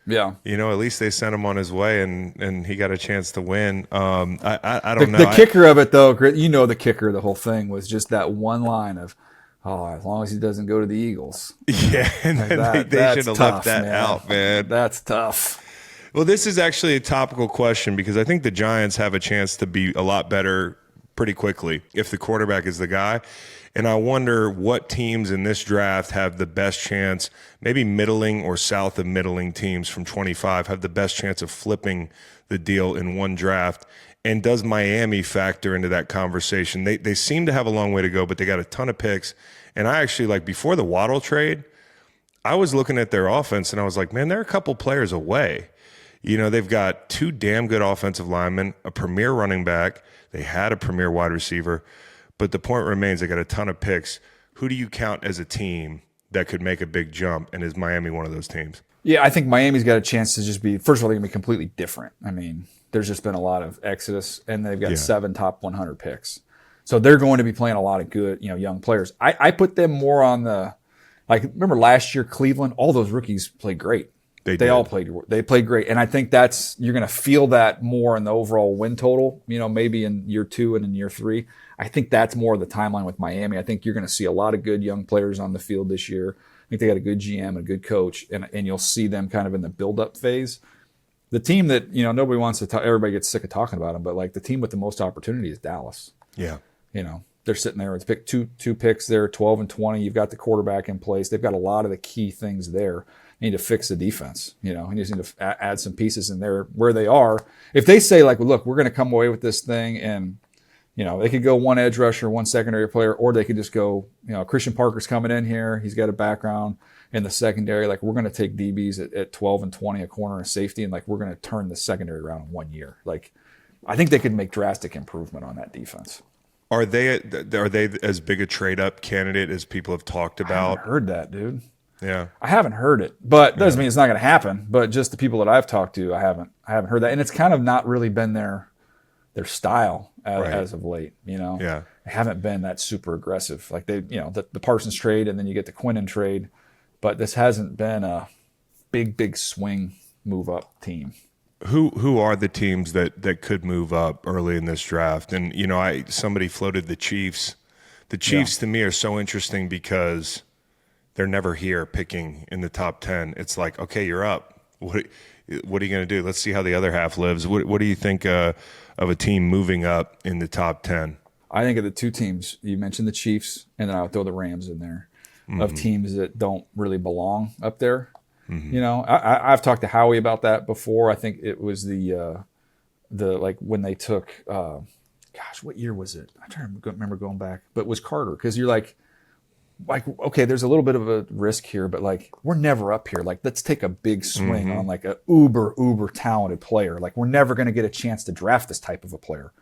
S2: Yeah.
S1: At least they sent him on his way and he got a chance to win. I don't know.
S2: The kicker of it, though, the kicker of the whole thing was just that one line of, as long as he doesn't go to the Eagles.
S1: Yeah, and they should have left that out, man.
S2: That's tough.
S1: Well, this is actually a topical question because I think the Giants have a chance to be a lot better pretty quickly if the quarterback is the guy. And I wonder what teams in this draft have the best chance, maybe middling or south of middling teams from 25 have the best chance of flipping the deal in one draft. And does Miami factor into that conversation? They seem to have a long way to go, but they got a ton of picks. And I actually, like, before the Waddle trade, I was looking at their offense and I was like, man, they're a couple players away. You know, they've got 2 damn good offensive linemen, a premier running back. They had a premier wide receiver. But the point remains, they got a ton of picks. Who do you count as a team that could make a big jump? And is Miami one of those teams?
S2: Yeah, I think Miami's got a chance to just be, first of all, they're going to be completely different. I mean, there's just been a lot of exodus, and they've got 7 top 100 picks. So they're going to be playing a lot of good, young players. I put them more on the, like, remember last year, Cleveland, all those rookies played great. They all played great. And I think you're going to feel that more in the overall win total, maybe in year 2 and in year 3. I think that's more of the timeline with Miami. I think you're going to see a lot of good young players on the field this year. I think they got a good GM and a good coach, and you'll see them kind of in the build-up phase. The team that, nobody wants to talk, everybody gets sick of talking about them, but like the team with the most opportunity is Dallas.
S1: Yeah.
S2: They're sitting there. It's picked two picks there, 12 and 20. You've got the quarterback in place. They've got a lot of the key things there. You need to fix the defense. You just need to add some pieces in there where they are. If they say, like, look, we're going to come away with this thing, and they could go one edge rusher, one secondary player, or they could just go, Christian Parker's coming in here. He's got a background in the secondary. Like, we're going to take DBs at 12 and 20, a corner and safety, and like we're going to turn the secondary around in 1 year. Like, I think they could make drastic improvement on that defense.
S1: Are they as big a trade-up candidate as people have talked about?
S2: I haven't heard that, dude.
S1: Yeah.
S2: I haven't heard it, but doesn't mean it's not going to happen. But just the people that I've talked to, I haven't heard that, and it's kind of not really been their style as of late.
S1: Yeah.
S2: They haven't been that super aggressive. Like they, the Parsons trade, and then you get the Quinnen trade, but this hasn't been a big swing move up team.
S1: Who are the teams that could move up early in this draft? And somebody floated the Chiefs. The Chiefs to me are so interesting because they're never here picking in the top 10. It's like, okay, you're up. What are you going to do? Let's see how the other half lives. What do you think of a team moving up in the top 10?
S2: I think of the 2 teams. You mentioned the Chiefs, and then I'll throw the Rams in there, of teams that don't really belong up there. Mm-hmm. I've talked to Howie about that before. I think it was the like when they took, what year was it? I'm trying to remember going back, but it was Carter, because you're like, okay, there's a little bit of a risk here, but like we're never up here. Like, let's take a big swing on like a uber talented player. Like, we're never going to get a chance to draft this type of a player.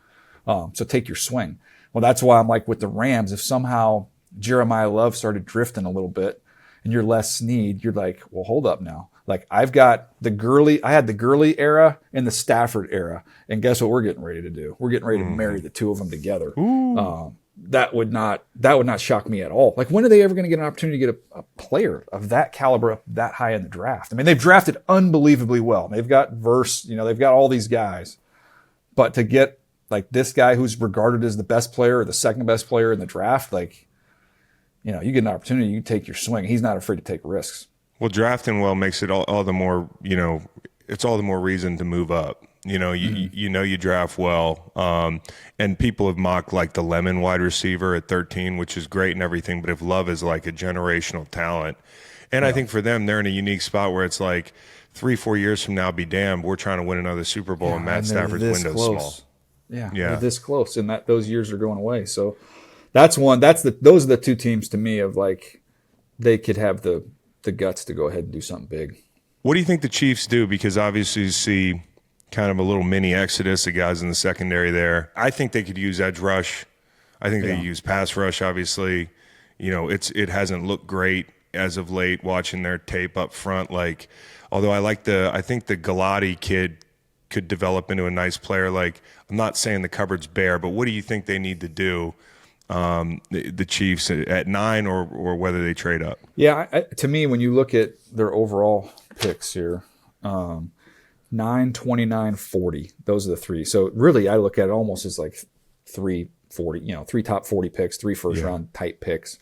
S2: So take your swing. Well, that's why I'm like with the Rams. If somehow Jeremiah Love started drifting a little bit, and you're Les Snead, you're like, well, hold up now. Like, I had the Gurley era and the Stafford era, and guess what we're getting ready to do? We're getting ready to marry the 2 of them together. That would not shock me at all. Like, when are they ever going to get an opportunity to get a player of that caliber up that high in the draft? I mean, they've drafted unbelievably well. They've got they've got all these guys, but to get like this guy who's regarded as the best player or the second best player in the draft, like, you get an opportunity, you take your swing. He's not afraid to take risks.
S1: Well, drafting well makes it all the more, it's all the more reason to move up. You draft well. And people have mocked like the Lemon wide receiver at 13, which is great and everything. But if Love is like a generational talent, and I think for them, they're in a unique spot where it's like 3-4 years from now, be damned, we're trying to win another Super Bowl and Matt Stafford's window's small.
S2: Yeah. They're this close, and those years are going away. So that's one. Those are the 2 teams to me of like they could have the guts to go ahead and do something big.
S1: What do you think the Chiefs do? Because obviously you see kind of a little mini exodus of guys in the secondary there. I think they could use edge rush. I think they use pass rush. Obviously, it hasn't looked great as of late. Watching their tape up front, like, although I think the Galati kid could develop into a nice player. Like, I'm not saying the cupboard's bare, but what do you think they need to do? The Chiefs at 9 or whether they trade up?
S2: Yeah, to me, when you look at their overall picks here, 9, 29, 40, those are the 3. So really, I look at it almost as like 3 top 40 picks, 3 first-round type picks.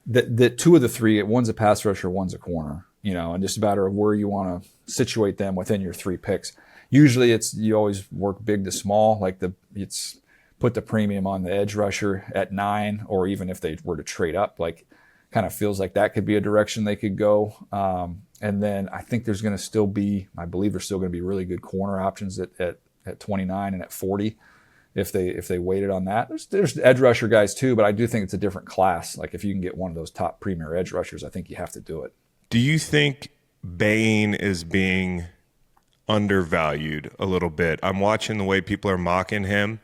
S2: The 2 of the 3, one's a pass rusher, one's a corner, and just a matter of where you want to situate them within your 3 picks. Usually you always work big to small, like it's put the premium on the edge rusher at 9, or even if they were to trade up, like kind of feels like that could be a direction they could go. And then I think there's going to still be, I believe there's still going to be really good corner options at 29 and at 40 if they waited on that. There's edge rusher guys too, but I do think it's a different class. Like if you can get one of those top premier edge rushers, I think you have to do it.
S1: Do you think Bain is being undervalued a little bit? I'm watching the way people are mocking him,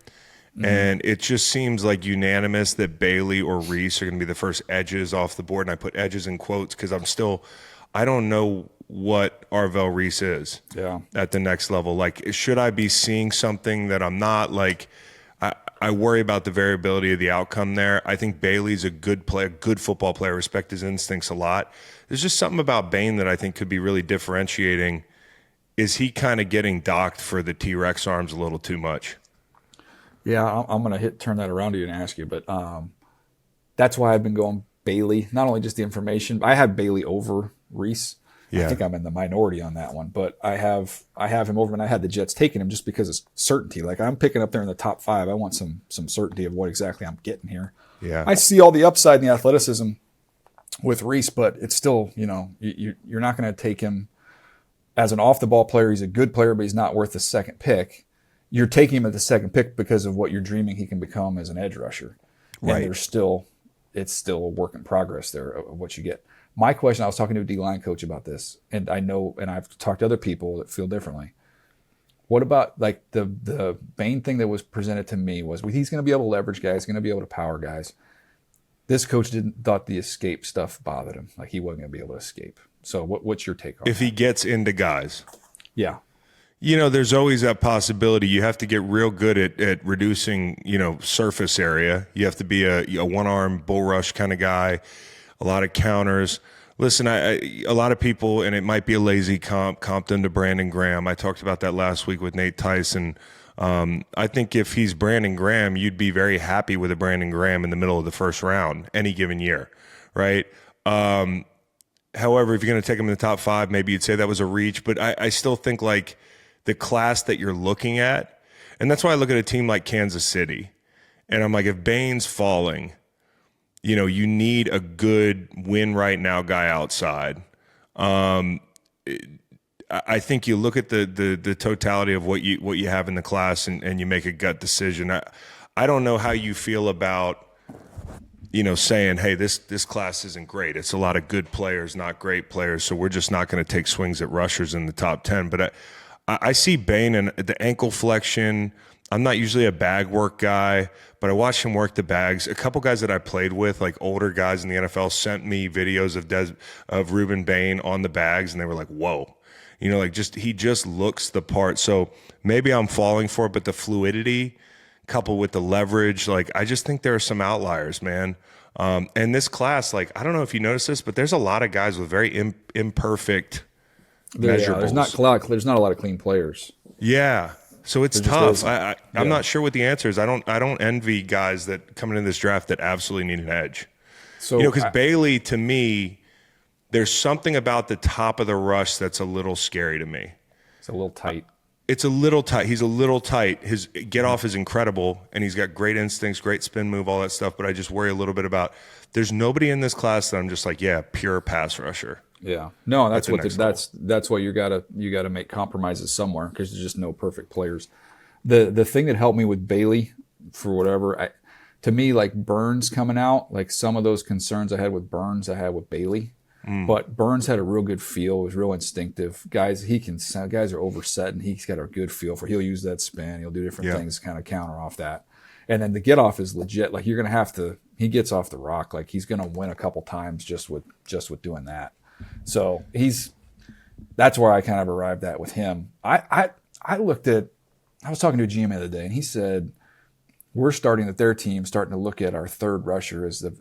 S1: and it just seems like unanimous that Bailey or Reese are going to be the first edges off the board. And I put edges in quotes because I don't know what Arvell Reese is at the next level. Like, should I be seeing something that I'm not? Like, I worry about the variability of the outcome there. I think Bailey's a good player, good football player, respect his instincts a lot. There's just something about Bain that I think could be really differentiating. Is he kind of getting docked for the T-Rex arms a little too much?
S2: Yeah, I'm going to turn that around to you and ask you, but that's why I've been going Bailey. Not only just the information, I have Bailey over Reese.
S1: Yeah.
S2: I think I'm in the minority on that one, but I have him over, and I had the Jets taking him just because of certainty. Like I'm picking up there in the top 5. I want some certainty of what exactly I'm getting here.
S1: Yeah,
S2: I see all the upside in the athleticism with Reese, but it's still, you're not going to take him as an off the ball player. He's a good player, but he's not worth the second pick. You're taking him at the second pick because of what you're dreaming he can become as an edge rusher.
S1: Right.
S2: And it's still a work in progress there of what you get. My question, I was talking to a D-line coach about this, and I know, and I've talked to other people that feel differently. What about like the main thing that was presented to me was he's going to be able to leverage guys, going to be able to power guys. This coach thought the escape stuff bothered him. Like he wasn't going to be able to escape. So what's your take on
S1: if
S2: that?
S1: he gets into guys?
S2: Yeah.
S1: There's always that possibility. You have to get real good at reducing, surface area. You have to be a one-arm bull rush kind of guy, a lot of counters. Listen, a lot of people, and it might be a lazy comp them to Brandon Graham. I talked about that last week with Nate Tyson. I think if he's Brandon Graham, you'd be very happy with a Brandon Graham in the middle of the first round any given year, right? However, if you're going to take him in the top 5, maybe you'd say that was a reach. But I still think like the class that you're looking at, and that's why I look at a team like Kansas City, and I'm like, if Bain's falling, you need a good win right now guy outside. I think you look at the totality of what you have in the class and you make a gut decision. I don't know how you feel about saying, hey, this class isn't great. It's a lot of good players, not great players, so we're just not going to take swings at rushers in the top 10. But I see Bain and the ankle flexion. I'm not usually a bag work guy, but I watched him work the bags. A couple guys that I played with, like older guys in the NFL, sent me videos of Ruben Bain on the bags, and they were like, whoa. He just looks the part. So maybe I'm falling for it, but the fluidity coupled with the leverage, I just think there are some outliers, man. And this class, I don't know if you noticed this, but there's a lot of guys with very imperfect measurables.
S2: There's not a lot of clean players.
S1: Yeah. So it's
S2: There just
S1: tough.
S2: is.
S1: I'm not sure what the answer is. I don't envy guys that coming in this draft that absolutely need an edge.
S2: So
S1: because Bailey, to me, there's something about the top of the rush that's a little scary to me.
S2: It's a little tight.
S1: It's a little tight. He's a little tight. His get off is incredible, and he's got great instincts, great spin move, all that stuff. But I just worry a little bit about. There's nobody in this class that I'm just like, yeah, pure pass rusher.
S2: Yeah, no, that's
S1: That's
S2: what you gotta make compromises somewhere because there's just no perfect players. The thing that helped me with Bailey for whatever, to me, like Burns coming out, like some of those concerns I had with Burns, I had with Bailey. But Burns had a real good feel. It was real instinctive. Guys are overset, and he's got a good feel for. He'll use that spin. He'll do different things to kind of counter off that. And then the get off is legit. Like you're gonna have to. He gets off the rock. Like he's gonna win a couple times just with doing that. So that's where I kind of arrived at with him. I was talking to a GM the other day, and he said we're starting to look at our third rusher as the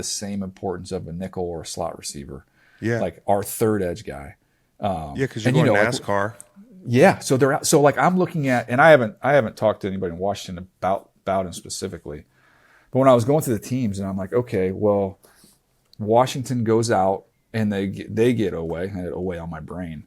S2: same importance of a nickel or a slot receiver.
S1: Yeah,
S2: like our third edge guy.
S1: Because you're going NASCAR.
S2: Yeah, so they're so like I'm looking at, and I haven't talked to anybody in Washington about him specifically, but when I was going through the teams, and I'm like, okay, well, Washington goes out and they get Owe. I had Owe on my brain.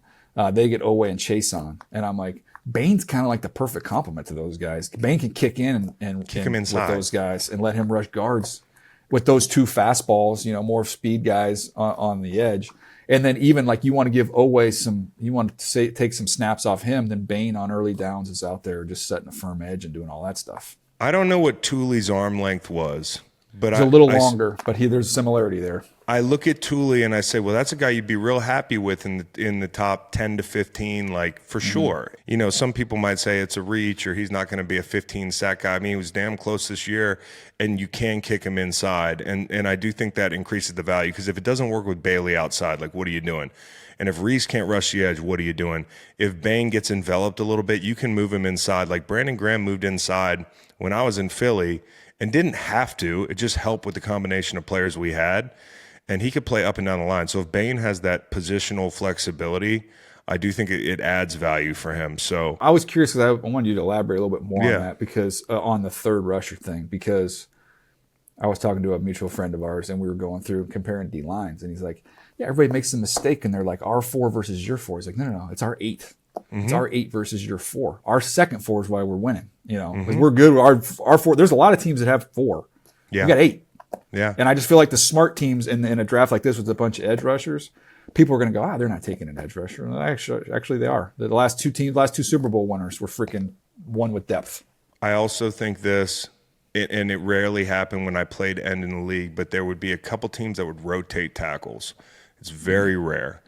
S2: They get Owe and Chase on, and I'm like, Bain's kind of like the perfect complement to those guys. Bain can kick in and
S1: Kick him
S2: with
S1: inside.
S2: those guys and let him rush guards with those two fastballs, more speed guys on the edge. And then even like you want to give Oweh take some snaps off him, then Bain on early downs is out there just setting a firm edge and doing all that stuff.
S1: I don't know what Thule's arm length was, but
S2: It's a little longer, but there's similarity there.
S1: I look at Thule and I say, well, that's a guy you'd be real happy with in the top 10 to 15, like for sure. Some people might say it's a reach or he's not going to be a 15 sack guy. I mean, he was damn close this year, and you can kick him inside. And I do think that increases the value, because if it doesn't work with Bailey outside, like what are you doing? And if Reese can't rush the edge, what are you doing? If Bain gets enveloped a little bit, you can move him inside. Like Brandon Graham moved inside when I was in Philly and didn't have to. It just helped with the combination of players we had. And he could play up and down the line. So if Bain has that positional flexibility, I do think it adds value for him. So
S2: I was curious because I wanted you to elaborate a little bit more
S1: Yeah.
S2: on that, because on the third rusher thing, because I was talking to a mutual friend of ours and we were going through comparing D lines, and he's like, yeah, everybody makes a mistake and they're like our 4 versus your 4. He's like, no, it's our 8. It's our 8 versus your 4. Our second 4 is why we're winning. Because we're good. Our 4. There's a lot of teams that have 4.
S1: yeah,
S2: We got 8.
S1: yeah.
S2: And I just feel like the smart teams in a draft like this with a bunch of edge rushers, people are going to go, they're not taking an edge rusher. And actually, they are. The last two Super Bowl winners were freaking one with depth.
S1: I also think this, and it rarely happened when I played end in the league, but there would be a couple teams that would rotate tackles. It's very rare.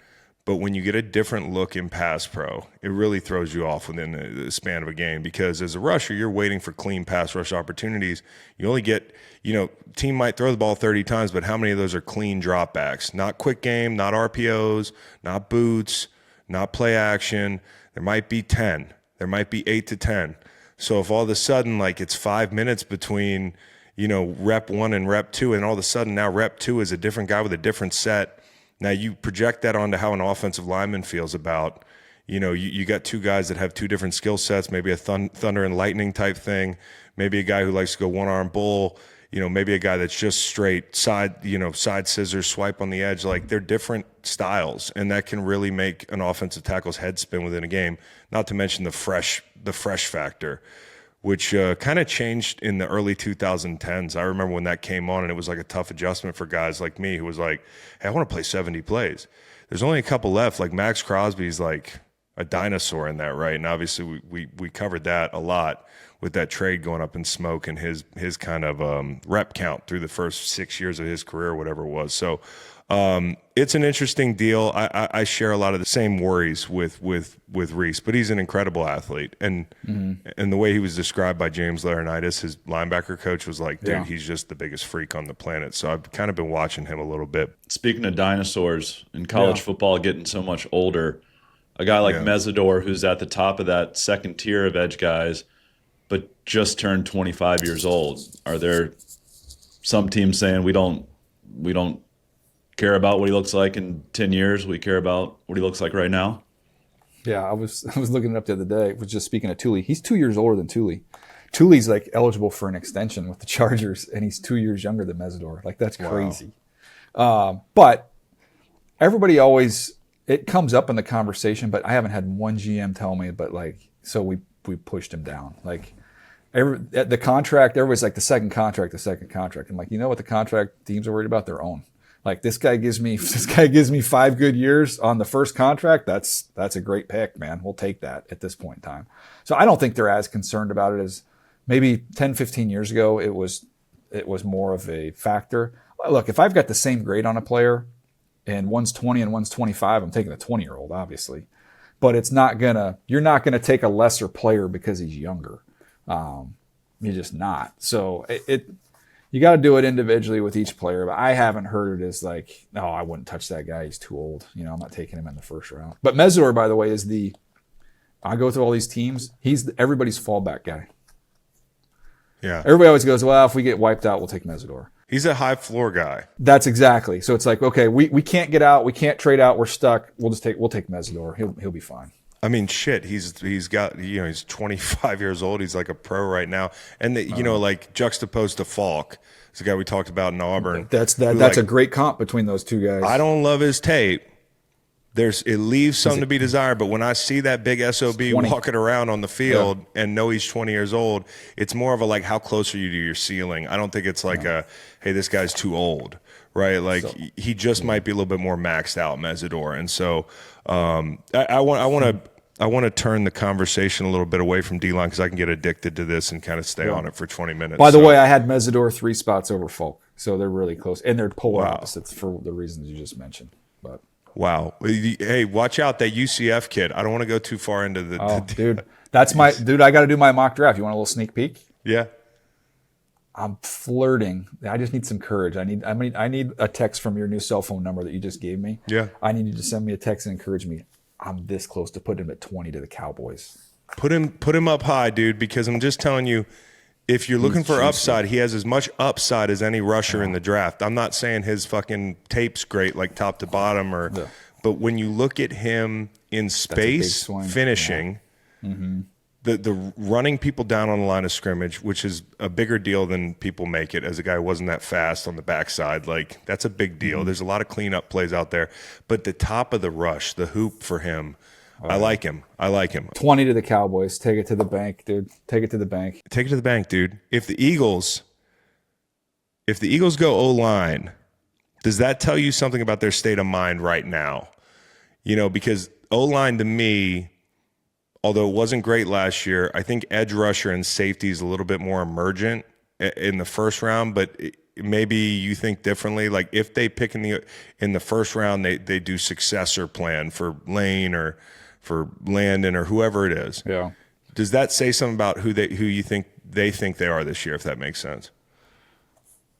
S1: But when you get a different look in pass pro, it really throws you off within the span of a game, because as a rusher, you're waiting for clean pass rush opportunities. You only get, team might throw the ball 30 times, but how many of those are clean dropbacks? Not quick game, not RPOs, not boots, not play action. There might be 10. There might be 8 to 10. So if all of a sudden, like it's 5 minutes between, rep 1 and rep 2, and all of a sudden now rep 2 is a different guy with a different set. Now you project that onto how an offensive lineman feels about, you got two guys that have two different skill sets, maybe a thunder and lightning type thing, maybe a guy who likes to go one-arm bull, maybe a guy that's just straight side scissors, swipe on the edge. Like they're different styles, and that can really make an offensive tackle's head spin within a game, not to mention the fresh factor, which kind of changed in the early 2010s. I remember when that came on, and it was like a tough adjustment for guys like me who was like, hey, I want to play 70 plays. There's only a couple left. Like Max Crosby's like a dinosaur in that, right? And obviously we covered that a lot with that trade going up in smoke and his kind of rep count through the first 6 years of his career, or whatever it was. So it's an interesting deal. I share a lot of the same worries with Reese, but he's an incredible athlete. And the way he was described by James Laurinaitis, his linebacker coach, was like, dude, he's just the biggest freak on the planet. So I've kind of been watching him a little bit.
S3: Speaking of dinosaurs in college football getting so much older, a guy like Mesidor, who's at the top of that second tier of edge guys, but just turned 25 years old. Are there some teams saying we don't care about what he looks like in 10 years? We care about what he looks like right now?
S2: Yeah, I was looking it up the other day. I was just speaking of Thule. He's 2 years older than Thule. Thule's like eligible for an extension with the Chargers, and he's 2 years younger than Mesidor. Like that's crazy. But everybody always, it comes up in the conversation, but I haven't had one GM tell me, but like, so we pushed him down. Like the contract, everybody's like the second contract. I'm like, you know what the contract teams are worried about? Their own. Like this guy gives me 5 good years on the first contract. That's a great pick, man. We'll take that at this point in time. So I don't think they're as concerned about it as maybe 10, 15 years ago. It was more of a factor. Look, if I've got the same grade on a player and one's 20 and one's 25, I'm taking a 20-year-old, obviously. But you're not gonna take a lesser player because he's younger. You're just not. So you got to do it individually with each player. But I haven't heard it as like, no, I wouldn't touch that guy. He's too old. I'm not taking him in the first round. But Mesidor, by the way, I go through all these teams. He's everybody's fallback guy.
S1: Yeah.
S2: Everybody always goes, well, if we get wiped out, we'll take Mesidor.
S1: He's a high floor guy.
S2: That's exactly. So it's like, okay, we can't get out. We can't trade out. We're stuck. We'll take Mesidor. He'll be fine.
S1: I mean, shit. He's got he's 25 years old. He's like a pro right now, and like juxtaposed to Falk, it's a guy we talked about in Auburn.
S2: That's a great comp between those two guys.
S1: I don't love his tape, it leaves something to be desired. But when I see that big SOB
S2: 20.
S1: walking around on the field and know he's 20 years old, it's more of a like, how close are you to your ceiling? I don't think it's like hey, this guy's too old, right? Like he just might be a little bit more maxed out, Mesidor. And so I want to turn the conversation a little bit away from D-line because I can get addicted to this and kind of stay on it for 20 minutes.
S2: By the way, I had Mesidor 3 spots over Folk, so they're really close, and they're polar opposites for the reasons you just mentioned. But
S1: wow, hey, watch out that UCF kid. I don't want to go too far into the.
S2: Dude, that's my dude. I got to do my mock draft. You want a little sneak peek?
S1: Yeah.
S2: I'm flirting. I just need some courage. I need a text from your new cell phone number that you just gave me.
S1: Yeah.
S2: I need you to send me a text and encourage me. I'm this close to putting him at 20 to the Cowboys.
S1: Put him up high, dude, because I'm just telling you, if you're looking for upside, he has as much upside as any rusher in the draft. I'm not saying his fucking tape's great, like top to bottom, but when you look at him in space finishing, the running people down on the line of scrimmage, which is a bigger deal than people make it, as a guy who wasn't that fast on the backside, like that's a big deal. There's a lot of cleanup plays out there, but the top of the rush, the hoop for him, I like him.
S2: 20 to the Cowboys. Take it to the bank, dude. Take it to the bank.
S1: Take it to the bank, dude. If the Eagles go O-line, does that tell you something about their state of mind right now? You know, because O-line to me, although it wasn't great last year, I think edge rusher and safety is a little bit more emergent in the first round, but maybe you think differently. Like if they pick in the first round, they do successor plan for Lane or for Landon or whoever it is.
S2: Yeah.
S1: Does that say something about who you think they are this year, if that makes sense?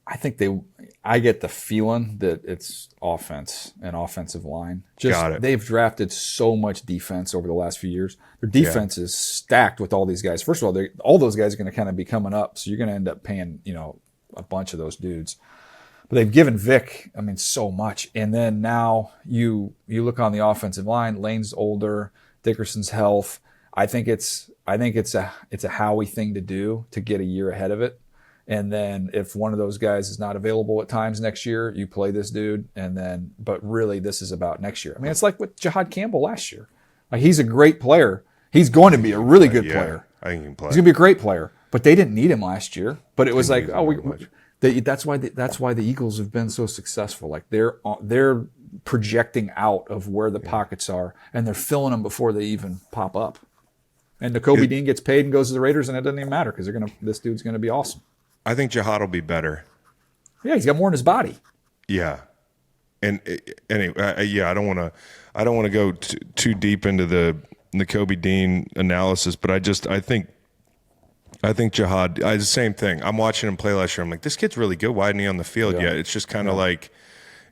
S2: I get the feeling that it's offense and offensive line.
S1: Got it.
S2: They've drafted so much defense over the last few years. Their defense is stacked with all these guys. First of all, all those guys are going to kind of be coming up, so you're going to end up paying, a bunch of those dudes. But they've given Vic, so much. And then now you look on the offensive line. Lane's older. Dickerson's health. I think it's a Howie thing to do to get a year ahead of it. And then if one of those guys is not available at times next year, you play this dude. But really, this is about next year. It's like with Jahad Campbell last year. Like he's a great player. He's going to be a really good player.
S1: I think he can play.
S2: He's going to be a great player. But they didn't need him last year. But it was like, that's why the Eagles have been so successful. Like they're projecting out of where the pockets are, and they're filling them before they even pop up. And Nakobe Dean gets paid and goes to the Raiders, and it doesn't even matter because this dude's going to be awesome.
S1: I think Jahad will be better.
S2: Yeah, he's got more in his body.
S1: Yeah, and anyway, I don't want to go too deep into the Nakobe Dean analysis, but I think Jahad, the same thing. I'm watching him play last year. I'm like, this kid's really good. Why isn't he on the field yet? It's just kind of like,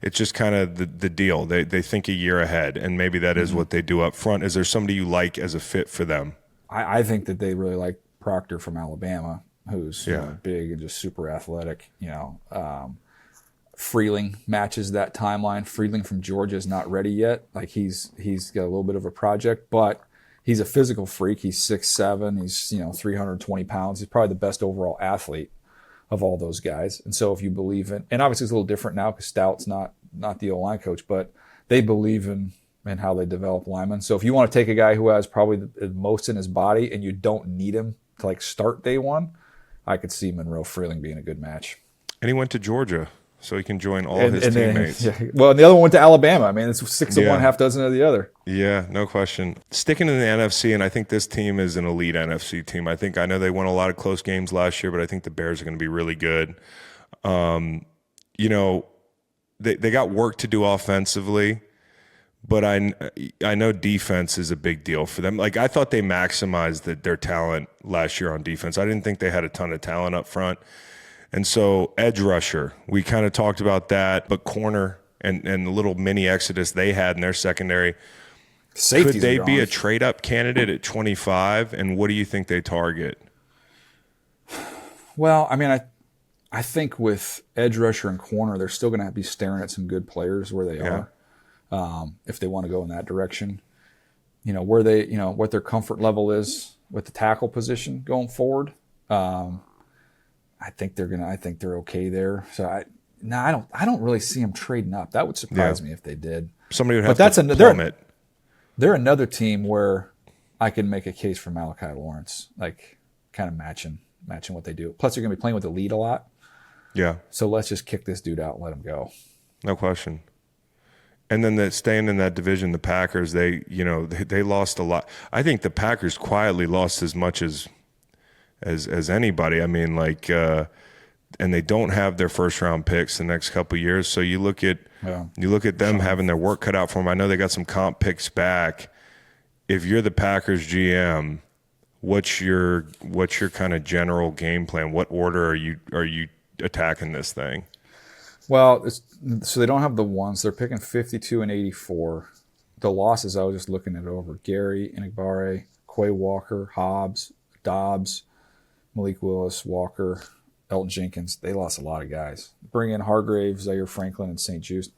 S1: it's just kind of the deal. They think a year ahead, and maybe that is what they do up front. Is there somebody you like as a fit for them?
S2: I think that they really like Proctor from Alabama, who's big and just super athletic. Freeling matches that timeline. Freeling from Georgia is not ready yet. Like he's got a little bit of a project, but he's a physical freak. He's 6'7". He's 320 pounds. He's probably the best overall athlete of all those guys. And so if you believe in, and obviously it's a little different now because Stout's not the O-line coach, but they believe in how they develop linemen. So if you want to take a guy who has probably the most in his body and you don't need him to like start day one, I could see Monroe Freeling being a good match.
S1: And he went to Georgia, so he can join all his teammates.
S2: Well, and the other one went to Alabama. It's 6 of one, half dozen of the other.
S1: Yeah, no question. Sticking in the NFC, and I think this team is an elite NFC team. I know they won a lot of close games last year, but I think the Bears are going to be really good. They got work to do offensively, but I know defense is a big deal for them. Like I thought they maximized their talent last year on defense. I didn't think they had a ton of talent up front. And so edge rusher, we kind of talked about that, but corner and the little mini exodus they had in their secondary.
S2: Safeties
S1: could they be a trade-up candidate at 25, and what do you think they target?
S2: Well, I think with edge rusher and corner, they're still going to be staring at some good players where they are, if they want to go in that direction. Where they, what their comfort level is with the tackle position going forward. I think they're okay there. So I don't really see them trading up. That would surprise me if they did.
S1: Somebody would have
S2: But
S1: to plummet.
S2: they're another team where I can make a case for Malachi Lawrence, like kind of matching what they do. Plus, they're going to be playing with the lead a lot.
S1: Yeah,
S2: So let's just kick this dude out and let him go.
S1: no question. And then staying in that division, the Packers, they lost a lot. I think the Packers quietly lost as much as anybody. I mean, and they don't have their first round picks the next couple of years. So you look at them having their work cut out for them. I know they got some comp picks back. If you're the Packers GM, what's your kind of general game plan? What order are you attacking this thing?
S2: Well, so they don't have the ones. They're picking 52 and 84. The losses, I was just looking it over. Gary, Inigbare, Quay Walker, Hobbs, Dobbs, Malik Willis, Walker, Elton Jenkins. They lost a lot of guys. Bring in Hargrave, Zaire Franklin, and St. Juste.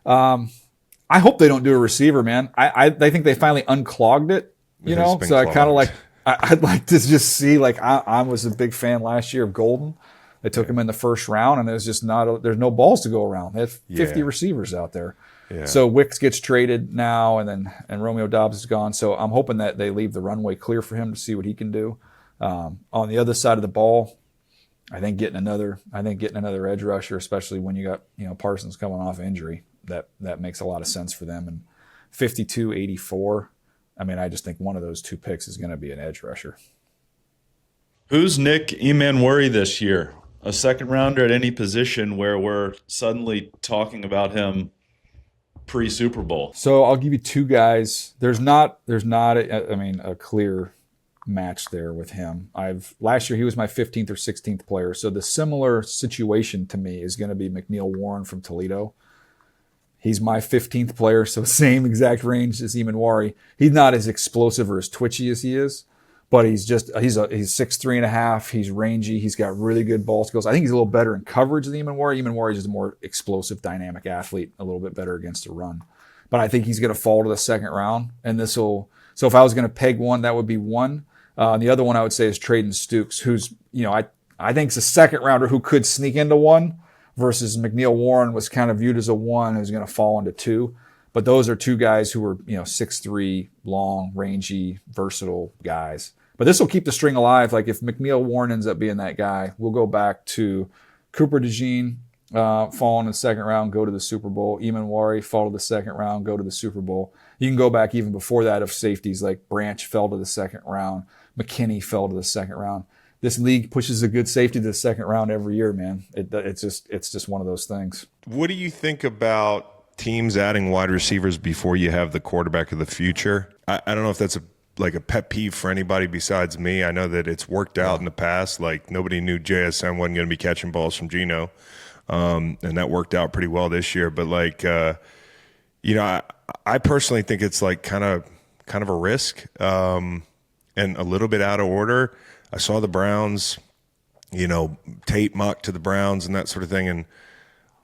S2: I hope they don't do a receiver, man. I think they finally unclogged it, So I kind of I'd like to just see, I was a big fan last year of Golden. They took him in the first round, and there's just there's no balls to go around. They have 50 receivers out there. Yeah. So Wicks gets traded now, and Romeo Dobbs is gone. So I'm hoping that they leave the runway clear for him to see what he can do. On the other side of the ball, I think getting another edge rusher, especially when you got Parsons coming off injury, that makes a lot of sense for them. And 52-84, I mean, I just think one of those two picks is going to be an edge rusher.
S3: Who's Nick Emanwari this year? A second rounder at any position where we're suddenly talking about him pre-Super Bowl?
S2: So I'll give you two guys. There's not a clear match there with him. Last year he was my 15th or 16th player. So the similar situation to me is going to be McNeil Warren from Toledo. He's my 15th player, so same exact range as Emanwari. He's not as explosive or as twitchy as he is, but he's 6'3.5". He's rangy. He's got really good ball skills. I think he's a little better in coverage than Emanwari. Emanwari is just a more explosive, dynamic athlete, a little bit better against a run. But I think he's going to fall to the second round, and so if I was going to peg one, that would be one. The other one I would say is Traden Stukes, who's, I think is a second rounder who could sneak into one, versus McNeil Warren was kind of viewed as a one who's going to fall into two. But those are two guys who are, 6'3", long, rangy, versatile guys. But this will keep the string alive. Like if McNeil Warren ends up being that guy, we'll go back to Cooper DeJean, fall in the second round, go to the Super Bowl. Emanwari fall to the second round, go to the Super Bowl. You can go back even before that of safeties like Branch fell to the second round. McKinney fell to the second round. This league pushes a good safety to the second round every year, man. It's just one of those things.
S1: What do you think about teams adding wide receivers before you have the quarterback of the future? I don't know if that's a pet peeve for anybody besides me. I know that it's worked out in the past. Like nobody knew JSN wasn't going to be catching balls from Geno, and that worked out pretty well this year. But I personally think it's kind of a risk and a little bit out of order. I saw the Browns, Tate muck to the Browns and that sort of thing, and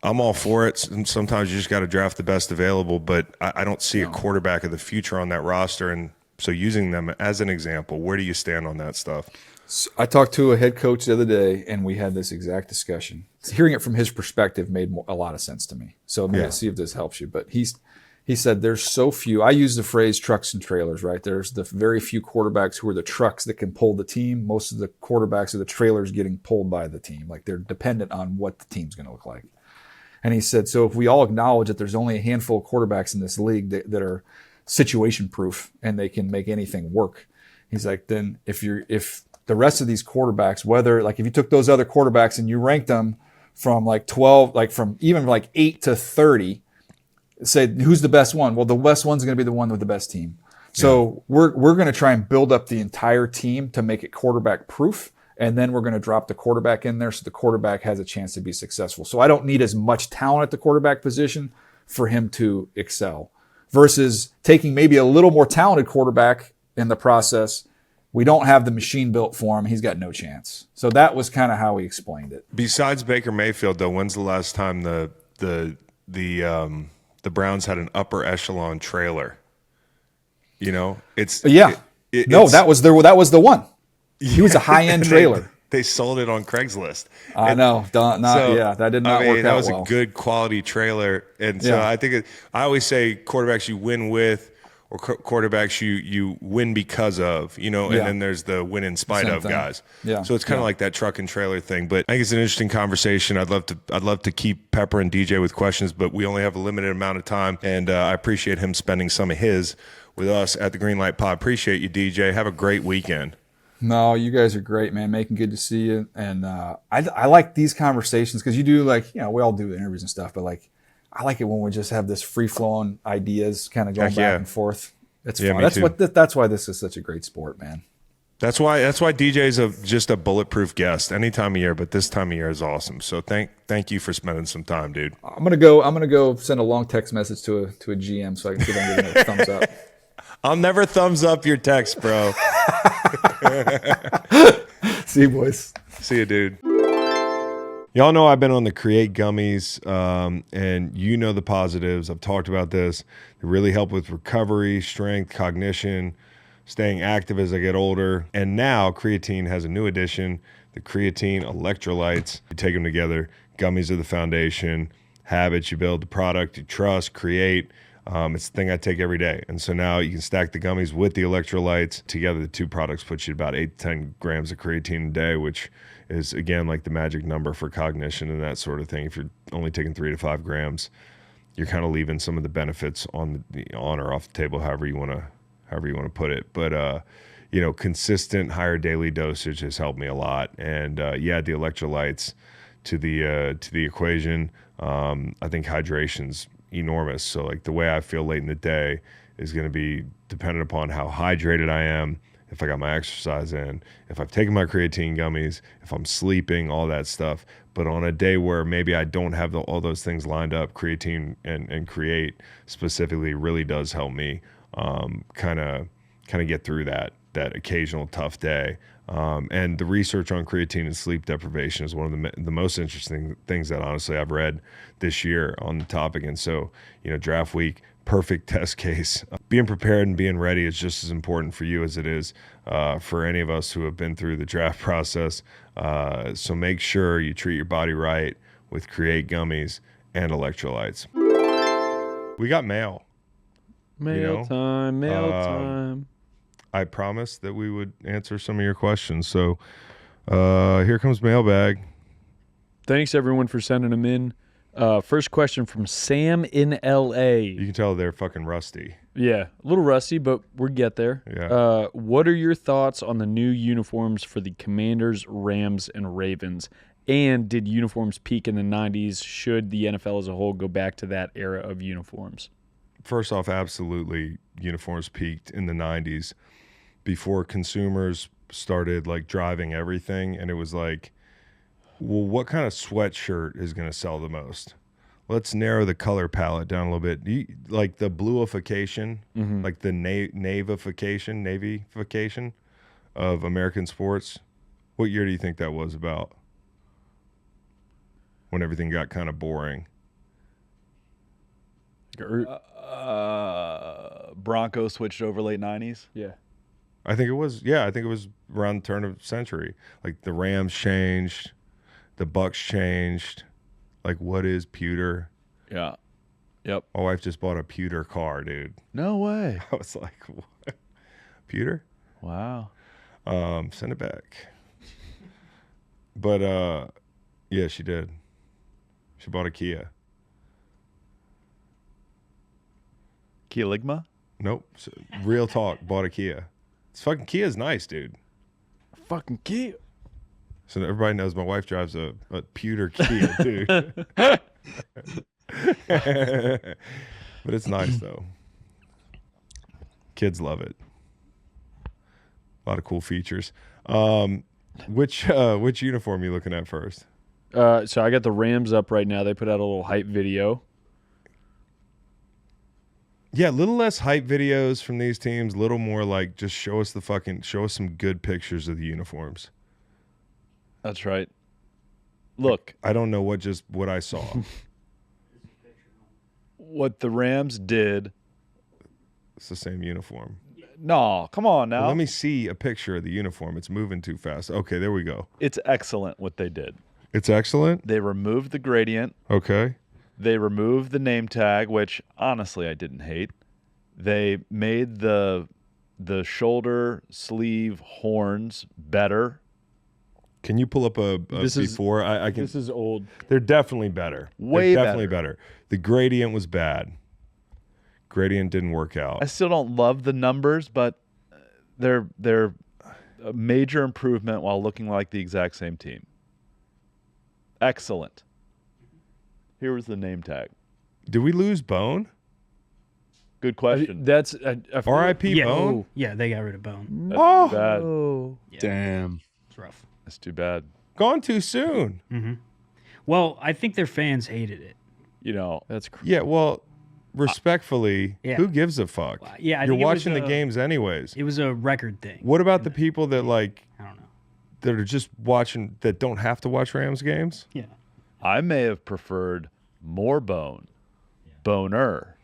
S1: I'm all for it. And sometimes you just got to draft the best available, but I don't see a quarterback of the future on that roster. And so using them as an example, where do you stand on that stuff?
S2: So I talked to a head coach the other day, and we had this exact discussion. Hearing it from his perspective made a lot of sense to me. So maybe see if this helps you. But he said there's so few. I use the phrase trucks and trailers, right? There's the very few quarterbacks who are the trucks that can pull the team. Most of the quarterbacks are the trailers getting pulled by the team. Like they're dependent on what the team's going to look like. And he said, so if we all acknowledge that there's only a handful of quarterbacks in this league that are situation proof and they can make anything work, he's like, then if the rest of these quarterbacks, whether if you took those other quarterbacks and you ranked them from 12, from even 8 to 30, say who's the best one? Well, the best one's going to be the one with the best team. So we're going to try and build up the entire team to make it quarterback proof. And then we're going to drop the quarterback in there so the quarterback has a chance to be successful. So I don't need as much talent at the quarterback position for him to excel versus taking maybe a little more talented quarterback in the process. We don't have the machine built for him. He's got no chance. So that was kind of how he explained it.
S1: Besides Baker Mayfield, though, when's the last time the Browns had an upper echelon trailer? That was the one. He was a high-end trailer. They sold it on Craigslist.
S2: I know. That did not work
S1: that
S2: out
S1: was
S2: well.
S1: a good quality trailer. And so
S2: Yeah.
S1: I think I always say quarterbacks you win with, or quarterbacks you win because of, and
S2: Yeah.
S1: then there's the win in spite
S2: Same
S1: of
S2: thing.
S1: guys.
S2: Yeah.
S1: So it's kind of
S2: Yeah.
S1: like that truck and trailer thing. But I think it's an interesting conversation. I'd love to keep Pepper and DJ with questions, but we only have a limited amount of time, and I appreciate him spending some of his with us at the Green Light Pod. Appreciate you, DJ. Have a great weekend.
S2: No, you guys are great, man. Making good to see you. And I like these conversations because you do we all do interviews and stuff, but I like it when we just have this free flowing ideas kind of going
S1: Heck
S2: back
S1: yeah.
S2: and forth. It's
S1: Yeah,
S2: fun.
S1: me
S2: That's
S1: too.
S2: that's why this is such a great sport, man.
S1: That's why DJ's just a bulletproof guest any time of year, but this time of year is awesome. So thank you for spending some time, dude.
S2: I'm gonna go send a long text message to a GM so I can see if I can get a thumbs up.
S1: I'll never thumbs up your text, bro.
S2: See you, boys.
S1: See you, dude. Y'all know I've been on the Create gummies, and you know the positives. I've talked about this. They really help with recovery, strength, cognition, staying active as I get older. And now creatine has a new addition, the creatine electrolytes. You take them together. Gummies are the foundation. Habits, you build the product you trust, create. It's the thing I take every day. And so now you can stack the gummies with the electrolytes. Together, the two products put you about 8 to 10 grams of creatine a day, which is, again, like the magic number for cognition and that sort of thing. If you're only taking 3 to 5 grams, you're kind of leaving some of the benefits on or off the table, however you want to put it. But consistent higher daily dosage has helped me a lot. And the electrolytes to the equation. I think hydration's enormous. So the way I feel late in the day is going to be dependent upon how hydrated I am, if I got my exercise in, if I've taken my creatine gummies, if I'm sleeping, all that stuff. But on a day where maybe I don't have all those things lined up, creatine and create specifically really does help me kind of get through that occasional tough day. And the research on creatine and sleep deprivation is one of the most interesting things that honestly I've read this year on the topic. And so, draft week, perfect test case. Being prepared and being ready is just as important for you as it is for any of us who have been through the draft process. So make sure you treat your body right with Create gummies and electrolytes. We got mail.
S5: Mail time.
S1: I promised that we would answer some of your questions. So here comes Mailbag.
S5: Thanks, everyone, for sending them in. First question from Sam in L.A.
S1: You can tell they're fucking rusty.
S5: Yeah, a little rusty, but we'll get there.
S1: Yeah.
S5: What are your thoughts on the new uniforms for the Commanders, Rams, and Ravens? And did uniforms peak in the 90s? Should the NFL as a whole go back to that era of uniforms?
S1: First off, absolutely, uniforms peaked in the 90s before consumers started driving everything. And it was well, what kind of sweatshirt is going to sell the most? Let's narrow the color palette down a little bit. The bluification, the navification of American sports. What year do you think that was about? When everything got kind of boring.
S3: Broncos switched over late 90s.
S5: Yeah.
S1: I think it was around the turn of the century. The Rams changed, the Bucks changed. What is pewter?
S3: Yeah. Yep.
S1: My wife just bought a pewter car, dude.
S3: No way.
S1: I was like, what? Pewter?
S3: Wow.
S1: Send it back. But yeah, she did. She bought a Kia.
S3: Kia Ligma?
S1: Nope. Real talk, bought a Kia. This fucking Kia's nice, dude.
S5: Fucking Kia.
S1: So everybody knows my wife drives a pewter Kia, dude. But it's nice though. Kids love it. A lot of cool features. Which uniform are you looking at first?
S5: So I got the Rams up right now. They put out a little hype video.
S1: Yeah, a little less hype videos from these teams, a little more just show us some good pictures of the uniforms.
S3: That's right. Look,
S1: I don't know what I saw.
S3: what the Rams did.
S1: It's the same uniform.
S3: No, come on now.
S1: Well, let me see a picture of the uniform. It's moving too fast. Okay, there we go.
S3: It's excellent what they did.
S1: It's excellent.
S3: They removed the gradient.
S1: Okay.
S3: They removed the name tag, which honestly I didn't hate. They made the shoulder sleeve horns better.
S1: Can you pull up a
S5: This is-
S1: before? I can.
S5: This is old.
S1: They're definitely better.
S3: Way
S1: They're definitely better. The gradient was bad. Gradient didn't work out.
S3: I still don't love the numbers, but they're a major improvement while looking like the exact same team. Excellent. Here was the name tag.
S1: Did we lose Bone?
S3: Good question.
S5: That's
S1: R.I.P.
S7: Yeah,
S1: Bone.
S7: yeah, they got rid of Bone.
S3: That's
S1: Oh.
S3: too bad.
S5: Oh,
S6: Damn.
S7: It's rough.
S3: That's too bad.
S1: Gone too soon.
S7: Well, I think their fans hated it.
S3: You know,
S5: that's cr-
S1: Yeah. Well, respectfully,
S7: Yeah.
S1: who gives a fuck?
S7: Yeah, I
S1: You're
S7: think it was
S1: watching the
S7: a-
S1: games anyways.
S7: It was a record thing.
S1: What about the people that like
S7: I don't know.
S1: that are just watching that don't have to watch Rams games?
S7: Yeah.
S3: I may have preferred more bone, boner.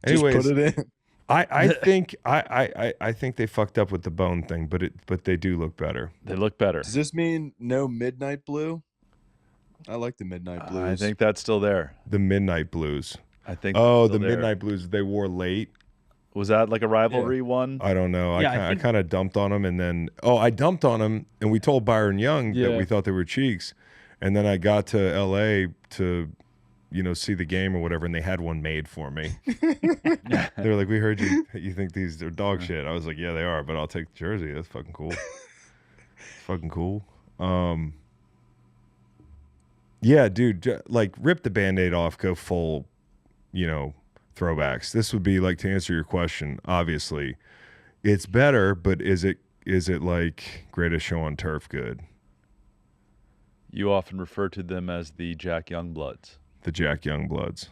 S1: Anyways,
S6: Just put it in.
S1: I think I think they fucked up with the Bone thing, but they do look better.
S3: They look better.
S6: Does this mean no midnight blue? I like the midnight blues.
S3: I think that's still there.
S1: The Midnight Blues.
S3: I think.
S1: Oh,
S3: that's
S1: the
S3: still there.
S1: Midnight Blues they wore late.
S3: Was that like a rivalry one?
S1: I don't know.
S7: Yeah,
S1: I
S7: I think-
S1: kind of dumped on them, and then I dumped on them, and we told Byron Young that
S5: Yeah.
S1: we thought they were cheeks, and then I got to L.A. to, see the game or whatever, and they had one made for me. They were like, "We heard you think these are dog shit." I was like, "Yeah, they are, but I'll take the jersey. That's fucking cool. It's fucking cool." Yeah, dude, like rip the Band-Aid off, go full, throwbacks. This would be like, to answer your question, obviously it's better, but is it like Greatest Show on Turf good?
S3: You often refer to them as the Jack Youngbloods.
S1: The Jack Youngbloods.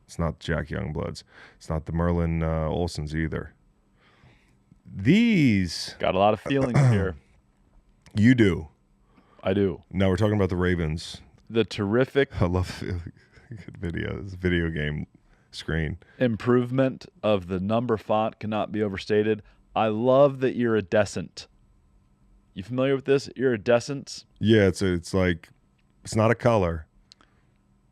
S1: It's not Jack Youngbloods. It's not the Merlin Olsons either. These
S3: Got a lot of feelings here.
S1: you do.
S3: I do.
S1: Now we're talking about the Ravens.
S3: The terrific
S1: I love good video. It's a video game screen.
S3: improvement of the number font cannot be overstated. I love the iridescent. You familiar with this? Iridescence?
S1: Yeah, it's like it's not a color.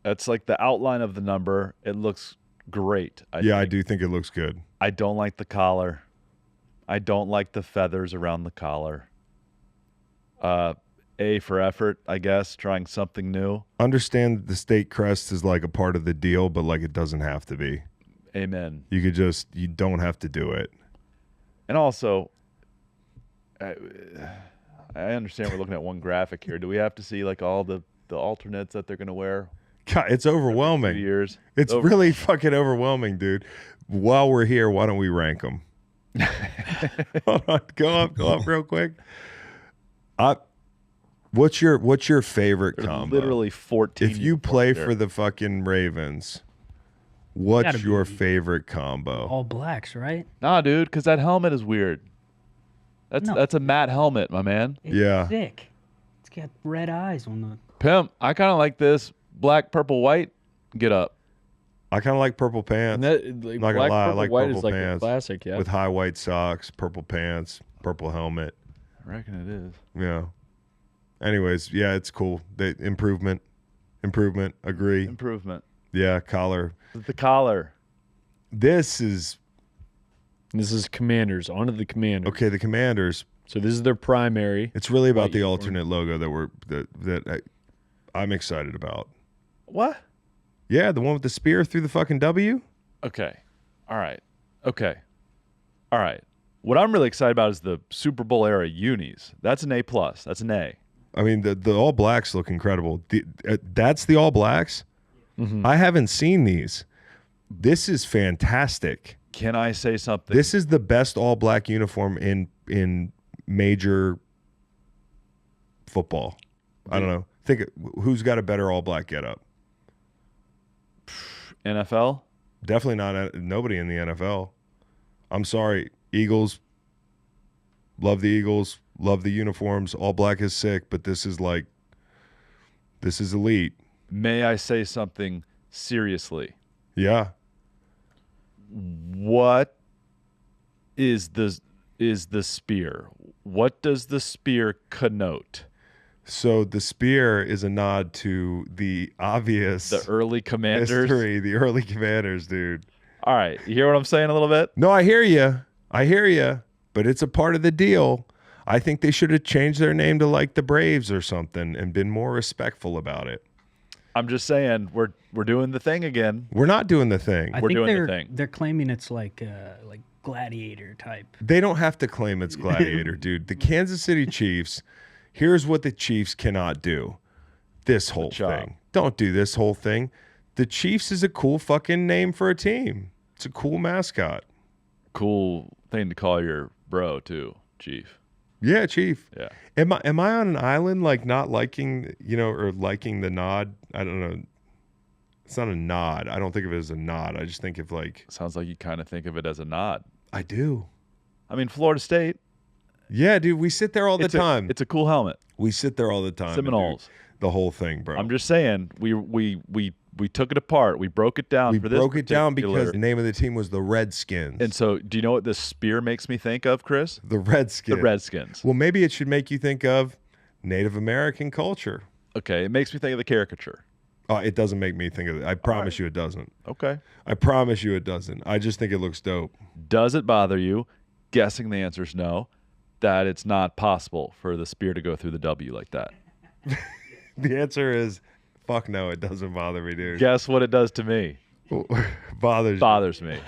S3: That's like the outline of the number. It looks great.
S1: I
S3: think.
S1: do think it looks good.
S3: I don't like the collar. I don't like the feathers around the collar. A for effort, I guess, trying something new.
S1: Understand that the state crest is like a part of the deal, but like it doesn't have to be.
S3: Amen.
S1: You don't have to do it.
S3: And also, I understand we're looking at one graphic here. Do we have to see like all the alternates that they're going to wear?
S1: God, it's
S3: 2
S1: overwhelming.
S3: years.
S1: It's
S3: over-
S1: really fucking overwhelming, dude. While we're here, why don't we rank them? Hold on, go up real quick. What's your favorite
S3: There's
S1: combo?
S3: literally 14.
S1: If you play
S3: uniforms
S1: for
S3: here.
S1: the fucking Ravens, what's
S7: Gotta
S1: your
S7: be-
S1: favorite combo?
S7: All blacks, right?
S3: Nah, dude, because that helmet is weird.
S7: No.
S3: That's a matte helmet, my man.
S7: It's
S1: Yeah.
S7: sick. It's got red eyes on the.
S3: Pimp, I kind of like this black, purple, white. Get up.
S1: I kind of like purple
S5: And
S1: pants
S5: that, like,
S1: Not gonna
S5: black,
S1: lie, I
S5: purple,
S1: like
S5: white
S1: purple
S5: is like
S1: pants
S5: a classic, yeah.
S1: with high white socks, purple pants, purple helmet.
S3: I reckon it is.
S1: Yeah. Anyways, yeah, it's cool. Improvement. Agree.
S3: Improvement.
S1: Yeah, collar.
S3: The collar.
S1: This is
S5: This is Commanders. On to the Commanders.
S1: okay. The Commanders.
S5: So this is their primary.
S1: It's really about
S5: White
S1: the
S5: uniform.
S1: alternate logo I'm excited about.
S3: What?
S1: Yeah, the one with the spear through the fucking W.
S3: Okay. All right. Okay. All right. What I'm really excited about is the Super Bowl era unis. That's an A+. That's an A.
S1: I mean, the All Blacks look incredible. That's the All Blacks. I haven't seen these. This is fantastic.
S3: Can I say something?
S1: This is the best All Black uniform in major football. I don't know. Think who's got a better All Black getup?
S3: NFL?
S1: Definitely not nobody in the NFL. I'm sorry, Eagles. Love the Eagles. Love the uniforms. All Black is sick, but this is
S3: May I say something seriously?
S1: Yeah.
S3: What is the spear? What does the spear connote?
S1: So the spear is a nod to the obvious
S3: The early commanders.
S1: history, the early commanders, dude.
S3: All right, you hear what I'm saying a little bit?
S1: No, I hear you. But it's a part of the deal. I think they should have changed their name to like the Braves or something and been more respectful about it.
S3: I'm just saying we're doing the thing again.
S1: We're not doing the thing.
S7: I
S3: We're
S7: think
S3: doing the
S7: they're
S3: thing.
S7: they're claiming it's like gladiator type.
S1: They don't have to claim it's gladiator, dude. The Kansas City Chiefs, here's what the Chiefs cannot do. This whole
S3: job.
S1: thing. Don't do this whole thing. The Chiefs is a cool fucking name for a team. It's a cool mascot.
S3: Cool thing to call your bro too, Chief.
S1: Yeah, Chief.
S3: Yeah.
S1: Am I on an island like not liking, or liking the nod? I don't know. It's not a nod. I don't think of it as a nod. I just think of like
S3: Sounds like you kind of think of it as a nod.
S1: I do.
S3: I mean, Florida State.
S1: Yeah, dude, we sit there all the time.
S3: It's a cool helmet.
S1: We sit there all the time. and, dude,
S3: Seminoles.
S1: the whole thing, bro.
S3: I'm just saying we took it apart. We broke it down.
S1: We
S3: for this
S1: broke it down
S3: particular-
S1: because the name of the team was the Redskins.
S3: And so, do you know what this spear makes me think of, Chris?
S1: the Redskins.
S3: The Redskins.
S1: Well, maybe it should make you think of Native American culture.
S3: Okay, it makes me think of the caricature.
S1: Oh, it doesn't make me think of it. I promise you it doesn't.
S3: Okay.
S1: I promise you it doesn't. I just think it looks dope.
S3: Does it bother you? Guessing the answer is no. That it's not possible for the spear to go through the W like that.
S1: The answer is fuck no, it doesn't bother me, dude.
S3: Guess what it does to me?
S1: Bothers
S3: Me.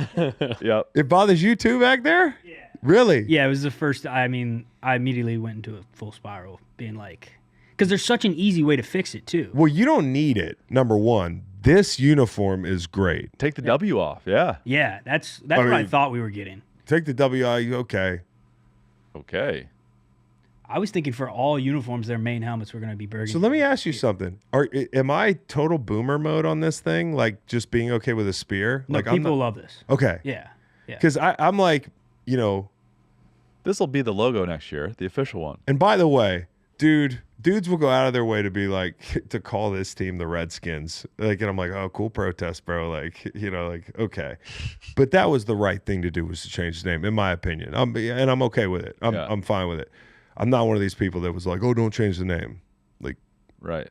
S3: Yep.
S1: It bothers you too back there? Yeah. Really?
S7: Yeah, it was the first. I mean, I immediately went into a full spiral, being like, because there's such an easy way to fix it too.
S1: Well, you don't need it. Number one, this uniform is great.
S3: Take the W off. Yeah.
S7: Yeah, that's what I
S1: mean-
S7: thought we were getting.
S1: Take the WI, okay.
S3: Okay.
S7: I was thinking for all uniforms, their main helmets were going to be burgundy.
S1: So let me ask you something. Am I total boomer mode on this thing? Like just being okay with a spear?
S7: No,
S1: Like
S7: people love this.
S1: Okay.
S7: Yeah, yeah.
S1: Because I'm like,
S3: This will be the logo next year, the official one.
S1: and by the way, dudes will go out of their way to be like, to call this team the Redskins. Like, and I'm like, oh, cool protest, bro. Like, okay. But that was the right thing to do, was to change the name, in my opinion. And I'm okay with it. I'm fine with it. I'm not one of these people that was like, oh, don't change the name. Like,
S3: Right.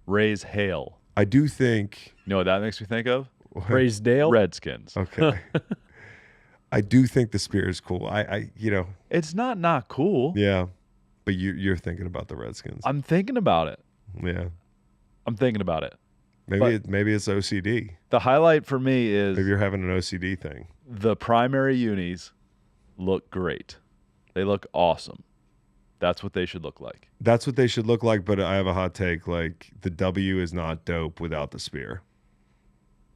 S3: Raise hail.
S1: I do think,
S3: You know what that makes me think of?
S5: Raisdale.
S3: Redskins.
S1: okay. I do think the spear is cool.
S3: It's not cool.
S1: Yeah. But you're thinking about the Redskins.
S3: I'm thinking about it.
S1: Yeah.
S3: I'm thinking about it.
S1: Maybe it's OCD.
S3: The highlight for me is
S1: Maybe you're having an OCD thing.
S3: the primary unis look great. They look awesome. That's what they should look like.
S1: That's what they should look like, but I have a hot take. Like, the W is not dope without the spear.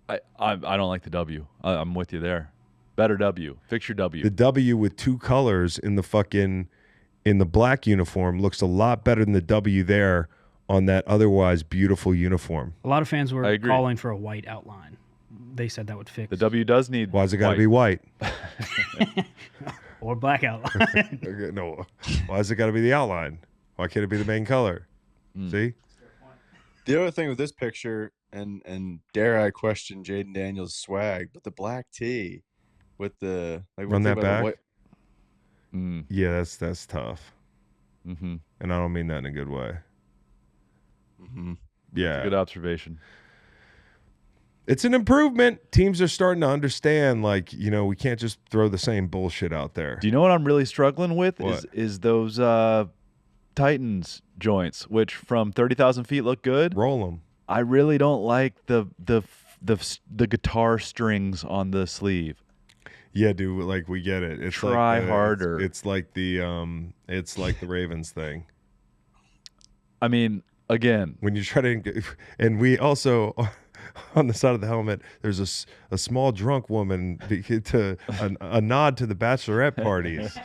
S3: I don't like the W. I'm with you there. Better W. Fix your W.
S1: The W with two colors in the black uniform looks a lot better than the W there on that otherwise beautiful uniform.
S7: A lot of fans
S3: I
S7: were
S3: agree.
S7: calling for a white outline. They said that would fix
S3: The W does need
S1: Why's it got to
S3: white.
S1: be white?
S7: or black outline.
S1: Okay, no. Why's it got to be the outline? Why can't it be the main color? See?
S6: The other thing with this picture, and dare I question Jaden Daniels' swag, but the black tee with the
S1: Run that back?
S3: Mm,
S1: Yeah, that's tough.
S3: mm-hmm.
S1: And I don't mean that in a good way. Yeah.
S3: Good observation.
S1: It's an improvement. Teams are starting to understand, like, we can't just throw the same bullshit out there.
S3: Do you know what I'm really struggling with?
S1: What?
S3: Is those Titans joints, which from 30,000 feet look good.
S1: Roll them.
S3: I really don't like the guitar strings on the sleeve.
S1: Yeah, dude, like, we get it. It's
S3: Try
S1: like
S3: harder.
S1: It's like the Ravens thing.
S3: I mean, again,
S1: When you try to, and we also, on the side of the helmet, there's a small drunk woman to a nod to the bachelorette parties.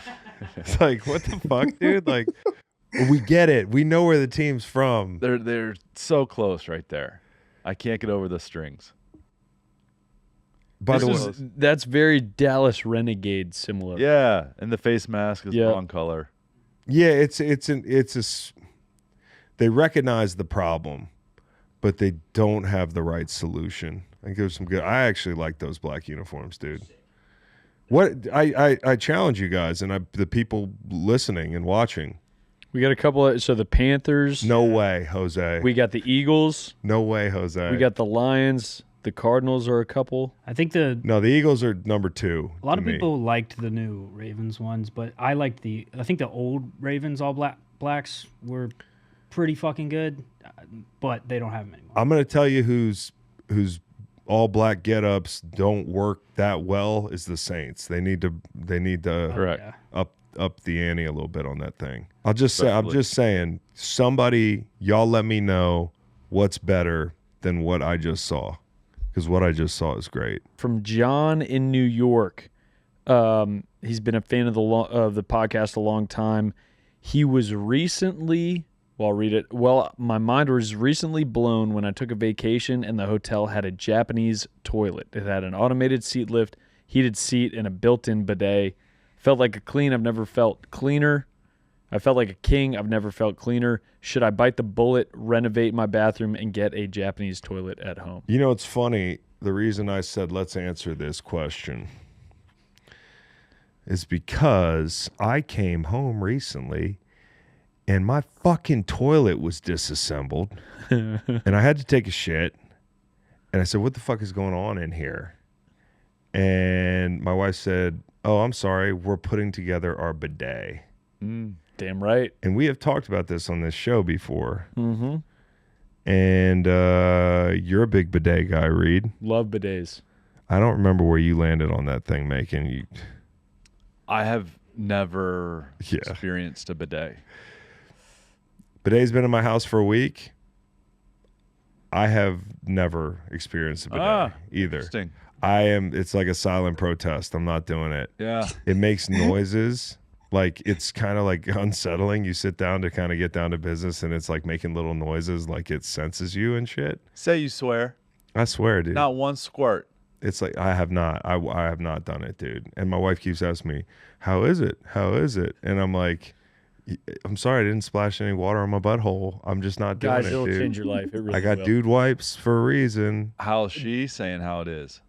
S1: It's like, what the fuck, dude? Like, we get it. We know where the team's from.
S3: they're so close right there. I can't get over the strings.
S1: By the way,
S5: That's very Dallas Renegade similar.
S3: Yeah, and the face mask is
S5: Yeah.
S3: wrong color.
S1: yeah, they recognize the problem, but they don't have the right solution. I think there's some good. I actually like those black uniforms, dude. What I challenge you guys and the people listening and watching.
S5: We got a couple of the Panthers.
S1: No way, Jose.
S5: We got the Eagles.
S1: No way, Jose.
S5: We got the Lions. The Cardinals are a couple.
S7: I think the
S1: Eagles are number 2.
S7: a lot of people liked the new Ravens ones, but I liked I think the old Ravens all blacks were pretty fucking good, but they don't have them anymore.
S1: I'm gonna tell you who's all black get-ups don't work that well is the Saints. They need to
S5: Correct.
S7: Yeah.
S1: up the ante a little bit on that thing. I'm just saying, somebody, y'all let me know what's better than what I just saw, because what I just saw is great.
S5: From John in New York, he's been a fan of the podcast a long time. He was recently, well, I'll read it. Well, my mind was recently blown when I took a vacation and the hotel had a Japanese toilet. It had an automated seat lift, heated seat, and a built-in bidet. Felt like a clean. I've never felt cleaner. I felt like a king. I've never felt cleaner. Should I bite the bullet, renovate my bathroom, and get a Japanese toilet at home?
S1: You know, it's funny. The reason I said let's answer this question is because I came home recently and my fucking toilet was disassembled and I had to take a shit. And I said, what the fuck is going on in here? And my wife said, oh, I'm sorry, we're putting together our bidet.
S5: Damn right.
S1: And we have talked about this on this show before.
S5: Mm-hmm.
S1: And you're a big bidet guy, Reed.
S5: Love bidets.
S1: I don't remember where you landed on that thing, Macon.
S3: I have never experienced a bidet.
S1: Bidet's been in my house for a week. I have never experienced a bidet either.
S3: Interesting.
S1: It's like a silent protest. I'm not doing it.
S3: Yeah.
S1: It makes noises. Like, it's kind of like unsettling. You sit down to kind of get down to business and it's like making little noises like it senses you and shit.
S3: Say you swear.
S1: I swear, dude.
S3: Not one squirt.
S1: It's like, I have not done it, dude. And my wife keeps asking me, how is it? How is it? And I'm like, I'm sorry, I didn't splash any water on my butthole. I'm just not doing
S5: Guys,
S1: it,
S5: it'll
S1: dude.
S5: change your life. It really
S1: I got
S5: will.
S1: dude wipes for a reason.
S3: How's she saying how it is?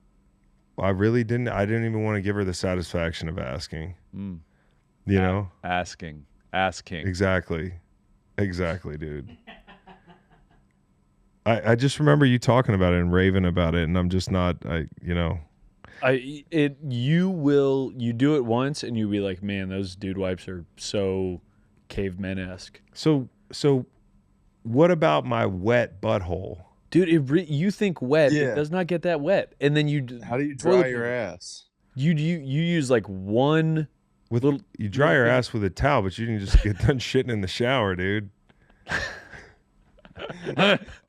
S1: I really didn't. I didn't even want to give her the satisfaction of asking. You know?
S3: Asking.
S1: Exactly, dude. I just remember you talking about it and raving about it, and I'm just not.
S5: You do it once and you'll be like, man, those dude wipes are so caveman-esque.
S1: So what about my wet butthole?
S5: Dude, you think wet,
S6: Yeah.
S5: it does not get that wet. And then
S6: How do you dry your ass?
S5: You use like one
S1: You dry your ass with a towel, but you can just get done shitting in the shower, dude.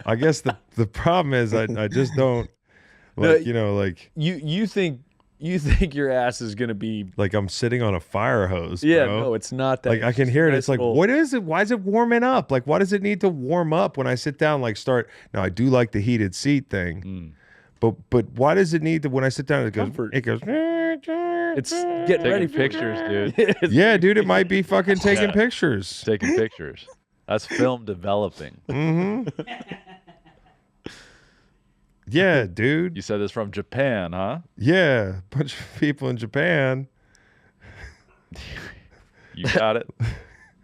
S1: I guess the problem is I just don't
S5: you think your ass is gonna be
S1: like I'm sitting on a fire hose.
S5: yeah,
S1: bro.
S5: no, it's not that.
S1: Like I can hear it. It's like,
S5: what?
S1: what is it? Why is it warming up? Like, why does it need to warm up when I sit down? Like, now I do like the heated seat thing, but why does it need to when I sit down? It goes.
S5: Comfort.
S1: It goes.
S5: It's getting ready
S3: Taking
S5: for
S3: pictures, dude.
S1: Yeah, dude, it might be fucking taking pictures.
S3: Taking pictures. That's film developing.
S1: Yeah, dude.
S3: You said this from Japan, huh?
S1: Yeah, bunch of people in Japan.
S3: You got it.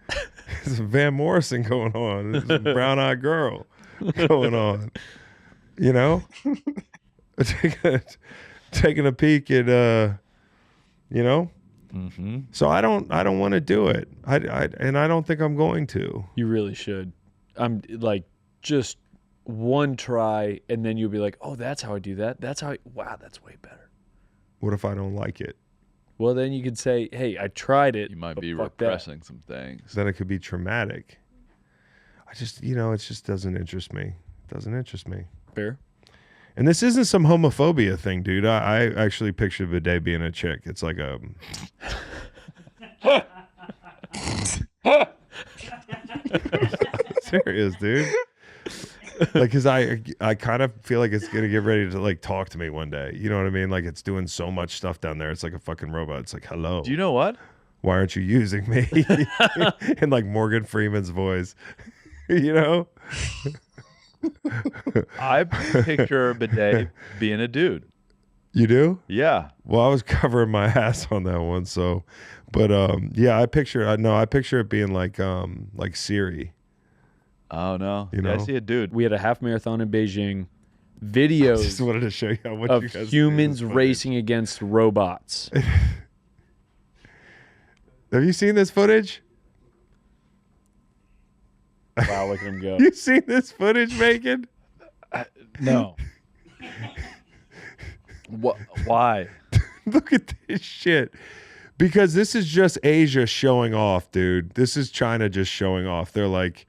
S1: There's some Van Morrison going on. There's a brown-eyed girl going on. You know, taking a peek at So I don't want to do it. And I don't think I'm going to.
S5: You really should. I'm like just one try, and then you'll be like, oh, that's how I do that. That's how. Wow, that's way better.
S1: What if I don't like it?
S5: Well, then you could say, hey, I tried it.
S3: You might
S5: but
S3: be
S5: fuck that.
S3: repressing some things.
S1: Then it could be traumatic. I just, it just doesn't interest me. It doesn't interest me.
S5: Fair.
S1: And this isn't some homophobia thing, dude. I actually picture bidet being a chick. It's like a... Serious, dude. Like, because I kind of feel like it's going to get ready to, like, talk to me one day. You know what I mean? Like, it's doing so much stuff down there. It's like a fucking robot. It's like, hello.
S3: Do you know what?
S1: Why aren't you using me? In, like, Morgan Freeman's voice. You know?
S3: I picture Bidet being a dude.
S1: You do?
S3: Yeah.
S1: Well, I was covering my ass on that one, so, but yeah, I picture it being like Siri.
S3: Oh no.
S1: You
S3: Yeah, I
S1: know?
S3: see a dude.
S5: We had a half marathon in Beijing.
S1: I just
S5: Videos
S1: wanted to show you how much
S5: of
S1: you guys
S5: humans
S1: see this
S5: racing against robots.
S1: footage. Have you seen this footage?
S5: Wow, look at him go.
S1: You seen this footage, Macon?
S5: No.
S3: What? Why?
S1: Look at this shit. Because this is just Asia showing off, dude. This is China just showing off. They're like,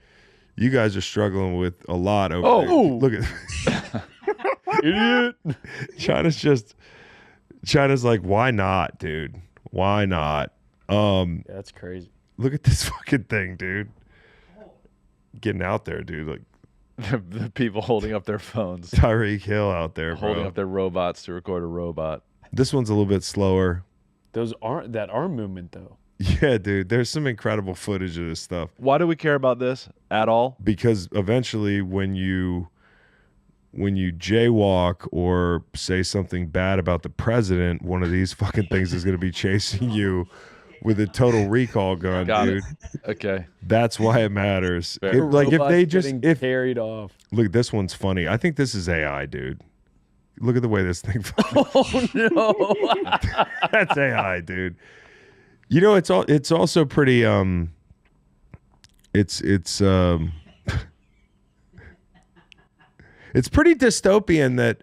S1: you guys are struggling with a lot over there. Look at
S5: Idiot.
S1: China's like, why not, dude? Why not?
S5: That's crazy.
S1: Look at this fucking thing, dude. Getting out there, dude. Like
S3: The people holding up their phones,
S1: Tyreek Hill out there,
S3: holding
S1: bro.
S3: up their robots to record a robot.
S1: This one's a little bit slower.
S5: Those aren't that arm movement though.
S1: Yeah, dude. There's some incredible footage of this stuff.
S3: Why do we care about this at all?
S1: Because eventually when you jaywalk or say something bad about the president, one of these fucking things is going to be chasing you with a total recall gun,
S3: Got
S1: dude.
S3: it. Okay.
S1: That's why it matters.
S3: Fair.
S1: Like if they
S5: Robots
S1: just
S5: getting carried off.
S1: look, this one's funny. I think this is AI, dude. Look at the way this thing.
S5: Oh no.
S1: That's AI, dude. You know, it's also pretty it's pretty dystopian that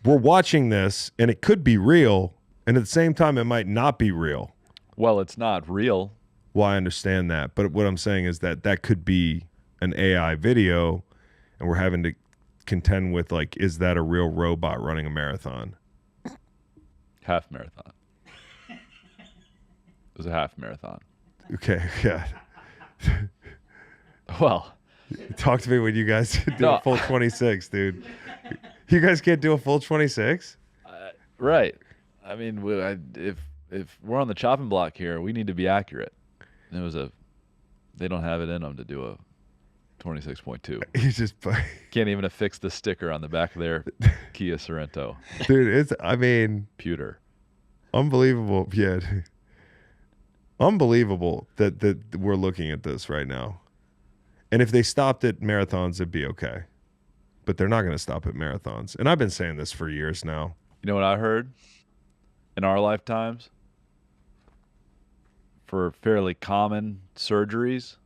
S1: we're watching this and it could be real, and at the same time it might not be real.
S3: Well, it's not real.
S1: Well, I understand that, but what I'm saying is that could be an AI video, and we're having to contend with, like, is that a real robot running a marathon?
S3: Half marathon. It was a half marathon.
S1: Okay, yeah.
S3: Well,
S1: Talk to me when you guys do
S3: No.
S1: a full 26, dude. You guys can't do a full 26?
S3: right. I mean, if we're on the chopping block here, we need to be accurate. They don't have it in them to do a 26.2.
S1: You just,
S3: Can't even affix the sticker on the back of their Kia Sorento.
S1: dude, I mean,
S3: Pewter.
S1: unbelievable. Yeah. Unbelievable that we're looking at this right now. And if they stopped at marathons, it'd be okay. But they're not going to stop at marathons. And I've been saying this for years now.
S3: You know what I heard? In our lifetimes, for fairly common surgeries,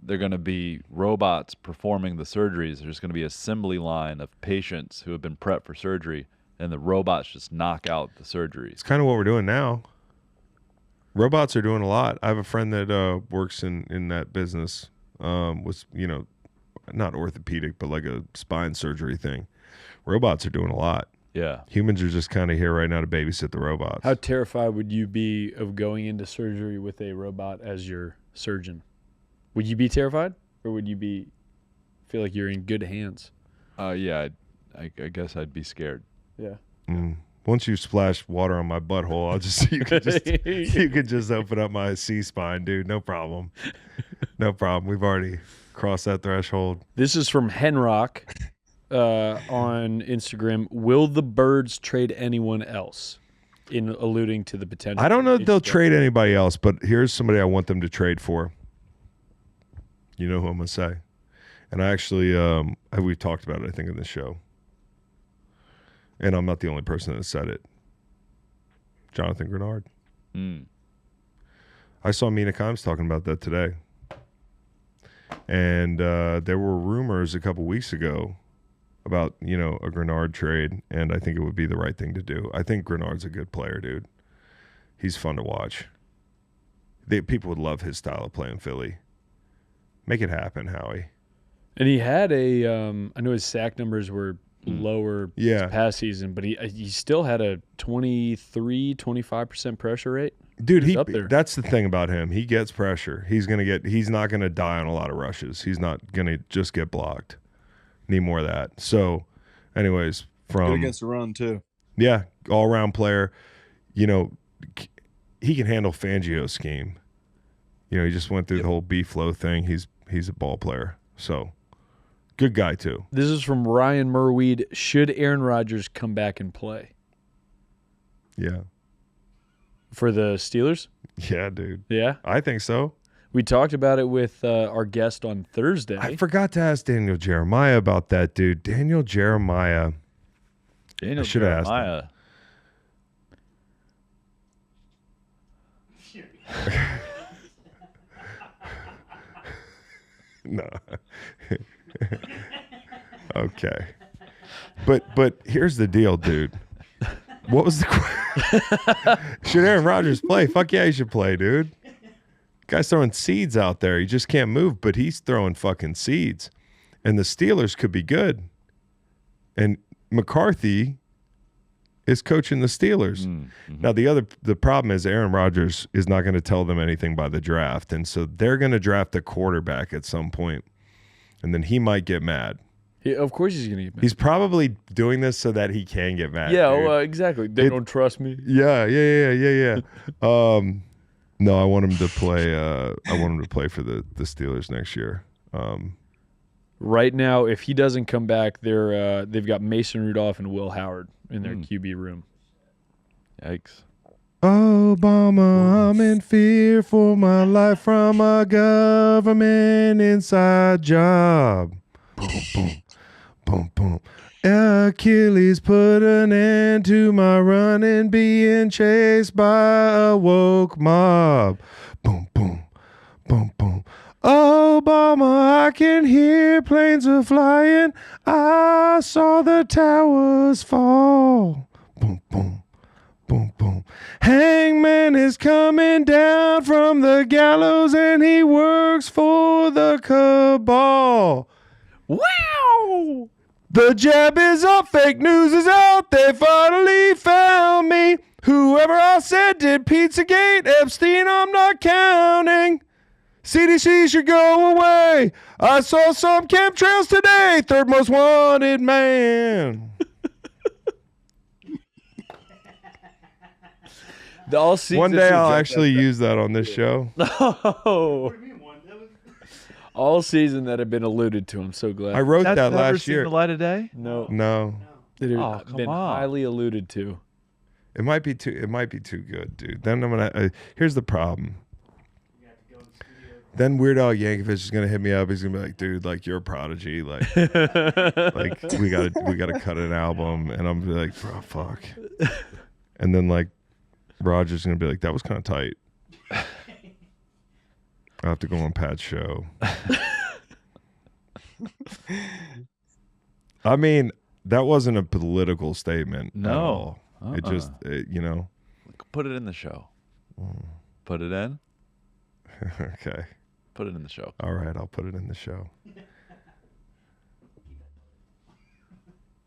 S3: they're going to be robots performing the surgeries. There's going to be an assembly line of patients who have been prepped for surgery, and the robots just knock out the surgeries.
S1: It's kind of what we're doing now. Robots are doing a lot. I have a friend that works in that business. Was, not orthopedic, but like a spine surgery thing. Robots are doing a lot.
S3: Yeah.
S1: Humans are just kind of here right now to babysit the robots.
S5: How terrified would you be of going into surgery with a robot as your surgeon? Would you be terrified, or would you feel like you're in good hands?
S3: Yeah, I guess I'd be scared.
S5: Yeah.
S1: Once you splash water on my butthole, I'll just you could just open up my C-spine, dude. No problem. No problem. We've already crossed that threshold.
S5: This is from Henrock on Instagram. Will the Birds trade anyone else? In alluding to the potential.
S1: I don't know if they'll trade anybody else, but here's somebody I want them to trade for. You know who I'm gonna say, and I actually we've talked about it, I think, in this show. And I'm not the only person that said it. Jonathan Grenard. I saw Mina Kimes talking about that today. And there were rumors a couple weeks ago about, a Grenard trade, and I think it would be the right thing to do. I think Grenard's a good player, dude. He's fun to watch. People would love his style of play in Philly. Make it happen, Howie.
S5: And he had I know his sack numbers were lower this past season, but he still had a 23-25% pressure rate.
S1: Dude,
S5: up there.
S1: That's the thing about him. He gets pressure. He's not gonna die on a lot of rushes. He's not gonna just get blocked. Need more of that. So, anyways,
S6: Good against the run too.
S1: Yeah, all around player. He can handle Fangio's scheme. He just went through the whole B flow thing. He's a ball player. So Good guy too.
S5: This is from Ryan Merweed. Should Aaron Rodgers come back and play
S1: Yeah.
S5: for the Steelers?
S1: Yeah, dude.
S5: Yeah,
S1: I think so.
S5: we talked about it with our guest on Thursday.
S1: I forgot to ask Daniel Jeremiah about that, dude. Daniel Jeremiah.
S3: Daniel
S1: I should have asked him.
S3: Jeremiah.
S1: No. Okay. But here's the deal, dude. What was the should Aaron Rodgers play? Fuck yeah, he should play, dude. Guy's throwing seeds out there. He just can't move, but he's throwing fucking seeds. And the Steelers could be good. And McCarthy is coaching the Steelers.
S3: Mm-hmm.
S1: Now the problem is Aaron Rodgers is not going to tell them anything by the draft, and so they're going to draft a quarterback at some point, and then he might get mad.
S5: Yeah, of course he's going to get mad.
S1: He's probably doing this so that he can get mad.
S5: Yeah,
S1: dude.
S5: well, exactly. They don't trust me.
S1: Yeah. No, I want him to play. I want him to play for the Steelers next year.
S5: Right now, if he doesn't come back, they've got Mason Rudolph and Will Howard in their QB room.
S3: Yikes.
S1: Obama, I'm in fear for my life from a government inside job. Boom, boom, boom, boom. Achilles put an end to my running, being chased by a woke mob. Boom, boom, boom, boom. Obama, I can hear planes are flying. I saw the towers fall. Boom, boom, boom, boom. Hangman is coming down from the gallows and he works for the cabal.
S5: Wow!
S1: The jab is up, fake news is out, they finally found me. Whoever I said did Pizzagate, Epstein, I'm not counting. CDC should go away. I saw some chemtrails today, third most wanted man. One day I'll actually use that on this show.
S5: Oh. All season that had been alluded to. I'm so glad.
S1: I wrote
S3: That's
S1: that
S3: never
S1: last
S3: seen
S1: year.
S3: the light of day?
S1: No.
S5: It had
S3: Oh, come
S5: been
S3: on.
S5: highly alluded to.
S1: It might be too good, dude. Then I'm gonna here's the problem. Then Weird Al Yankovic is gonna hit me up. He's gonna be like, dude, like you're a prodigy. Like we gotta cut an album. And I'm gonna be like, bro, fuck. And then like Roger's gonna be like, that was kind of tight. I have to go on Pat's show. I mean, that wasn't a political statement at
S3: No.
S1: all. It just, you know.
S3: Put it in the show. Put it in.
S1: Okay.
S3: Put it in the show.
S1: All right, I'll put it in the show.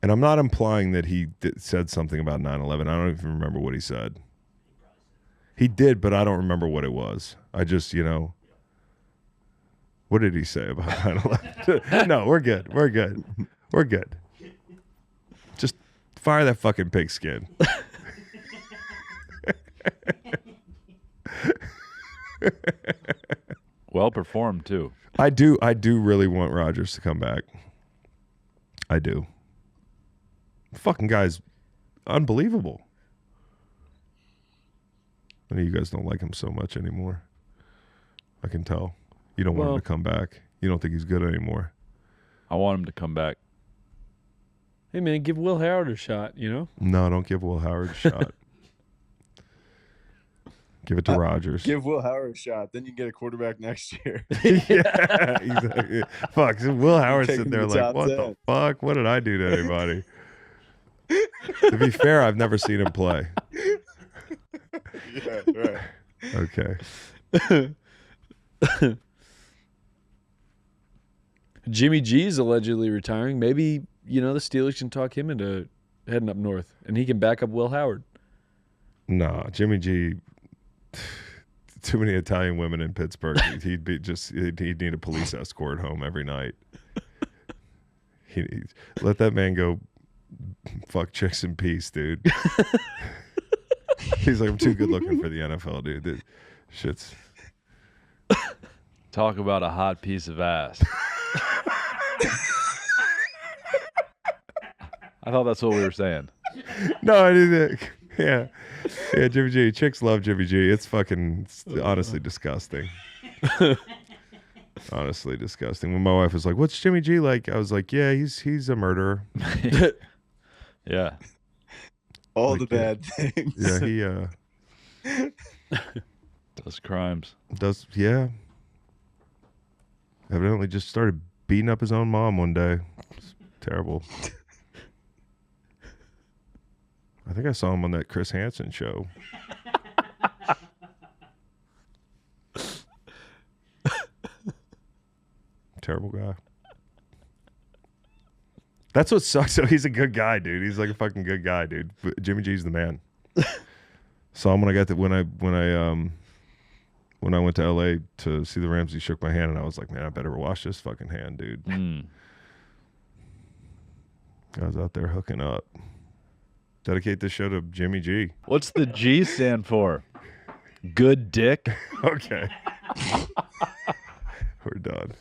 S1: And I'm not implying that he said something about 9/11. I don't even remember what he said. He did, but I don't remember what it was. I just, you know. What did he say about 9/11? No, we're good. We're good. We're good. Just fire that fucking pigskin.
S3: Well performed, too.
S1: I do really want Rodgers to come back. I do. The fucking guy's unbelievable. I know you guys don't like him so much anymore. I can tell. You don't want him to come back. You don't think he's good anymore.
S3: I want him to come back.
S5: Hey, man, give Will Howard a shot, you know?
S1: No, don't give Will Howard a shot. Give it to Rodgers.
S6: Give Will Howard a shot, then you get a quarterback next year.
S1: Yeah, exactly. Fuck, so Will Howard
S6: Take
S1: sitting
S6: him
S1: there
S6: to
S1: like,
S6: top
S1: what
S6: 10.
S1: the fuck? What did I do to anybody? To be fair, I've never seen him play.
S6: Yeah, right.
S1: Okay.
S5: Jimmy G's allegedly retiring. Maybe, you know, the Steelers can talk him into heading up north, and he can back up Will Howard.
S1: Nah, Jimmy G. Too many Italian women in Pittsburgh. He'd need a police escort home every night. Let that man go fuck chicks in peace, dude. He's like, I'm too good looking for the NFL, dude. That shit's.
S3: Talk about a hot piece of ass. I thought that's what we were saying.
S1: No, I didn't. Yeah. Yeah, Jimmy G. Chicks love Jimmy G. It's honestly disgusting. Honestly disgusting. When my wife was like, "What's Jimmy G like?" I was like, "Yeah, he's a murderer."
S3: Yeah.
S6: All
S1: Like,
S6: the bad things.
S1: Yeah, he
S3: Does crimes.
S1: does. Yeah. Evidently, just started beating up his own mom one day. It's terrible. I think I saw him on that Chris Hansen show. Terrible guy. That's what sucks. So he's a good guy, dude. He's like a fucking good guy, dude. Jimmy G's the man. Saw him when I got when I went to LA to see the Rams. He shook my hand, and I was like, man, I better wash this fucking hand, dude. I was out there hooking up. Dedicate this show to Jimmy G.
S3: What's the G stand for? Good dick?
S1: Okay. We're done.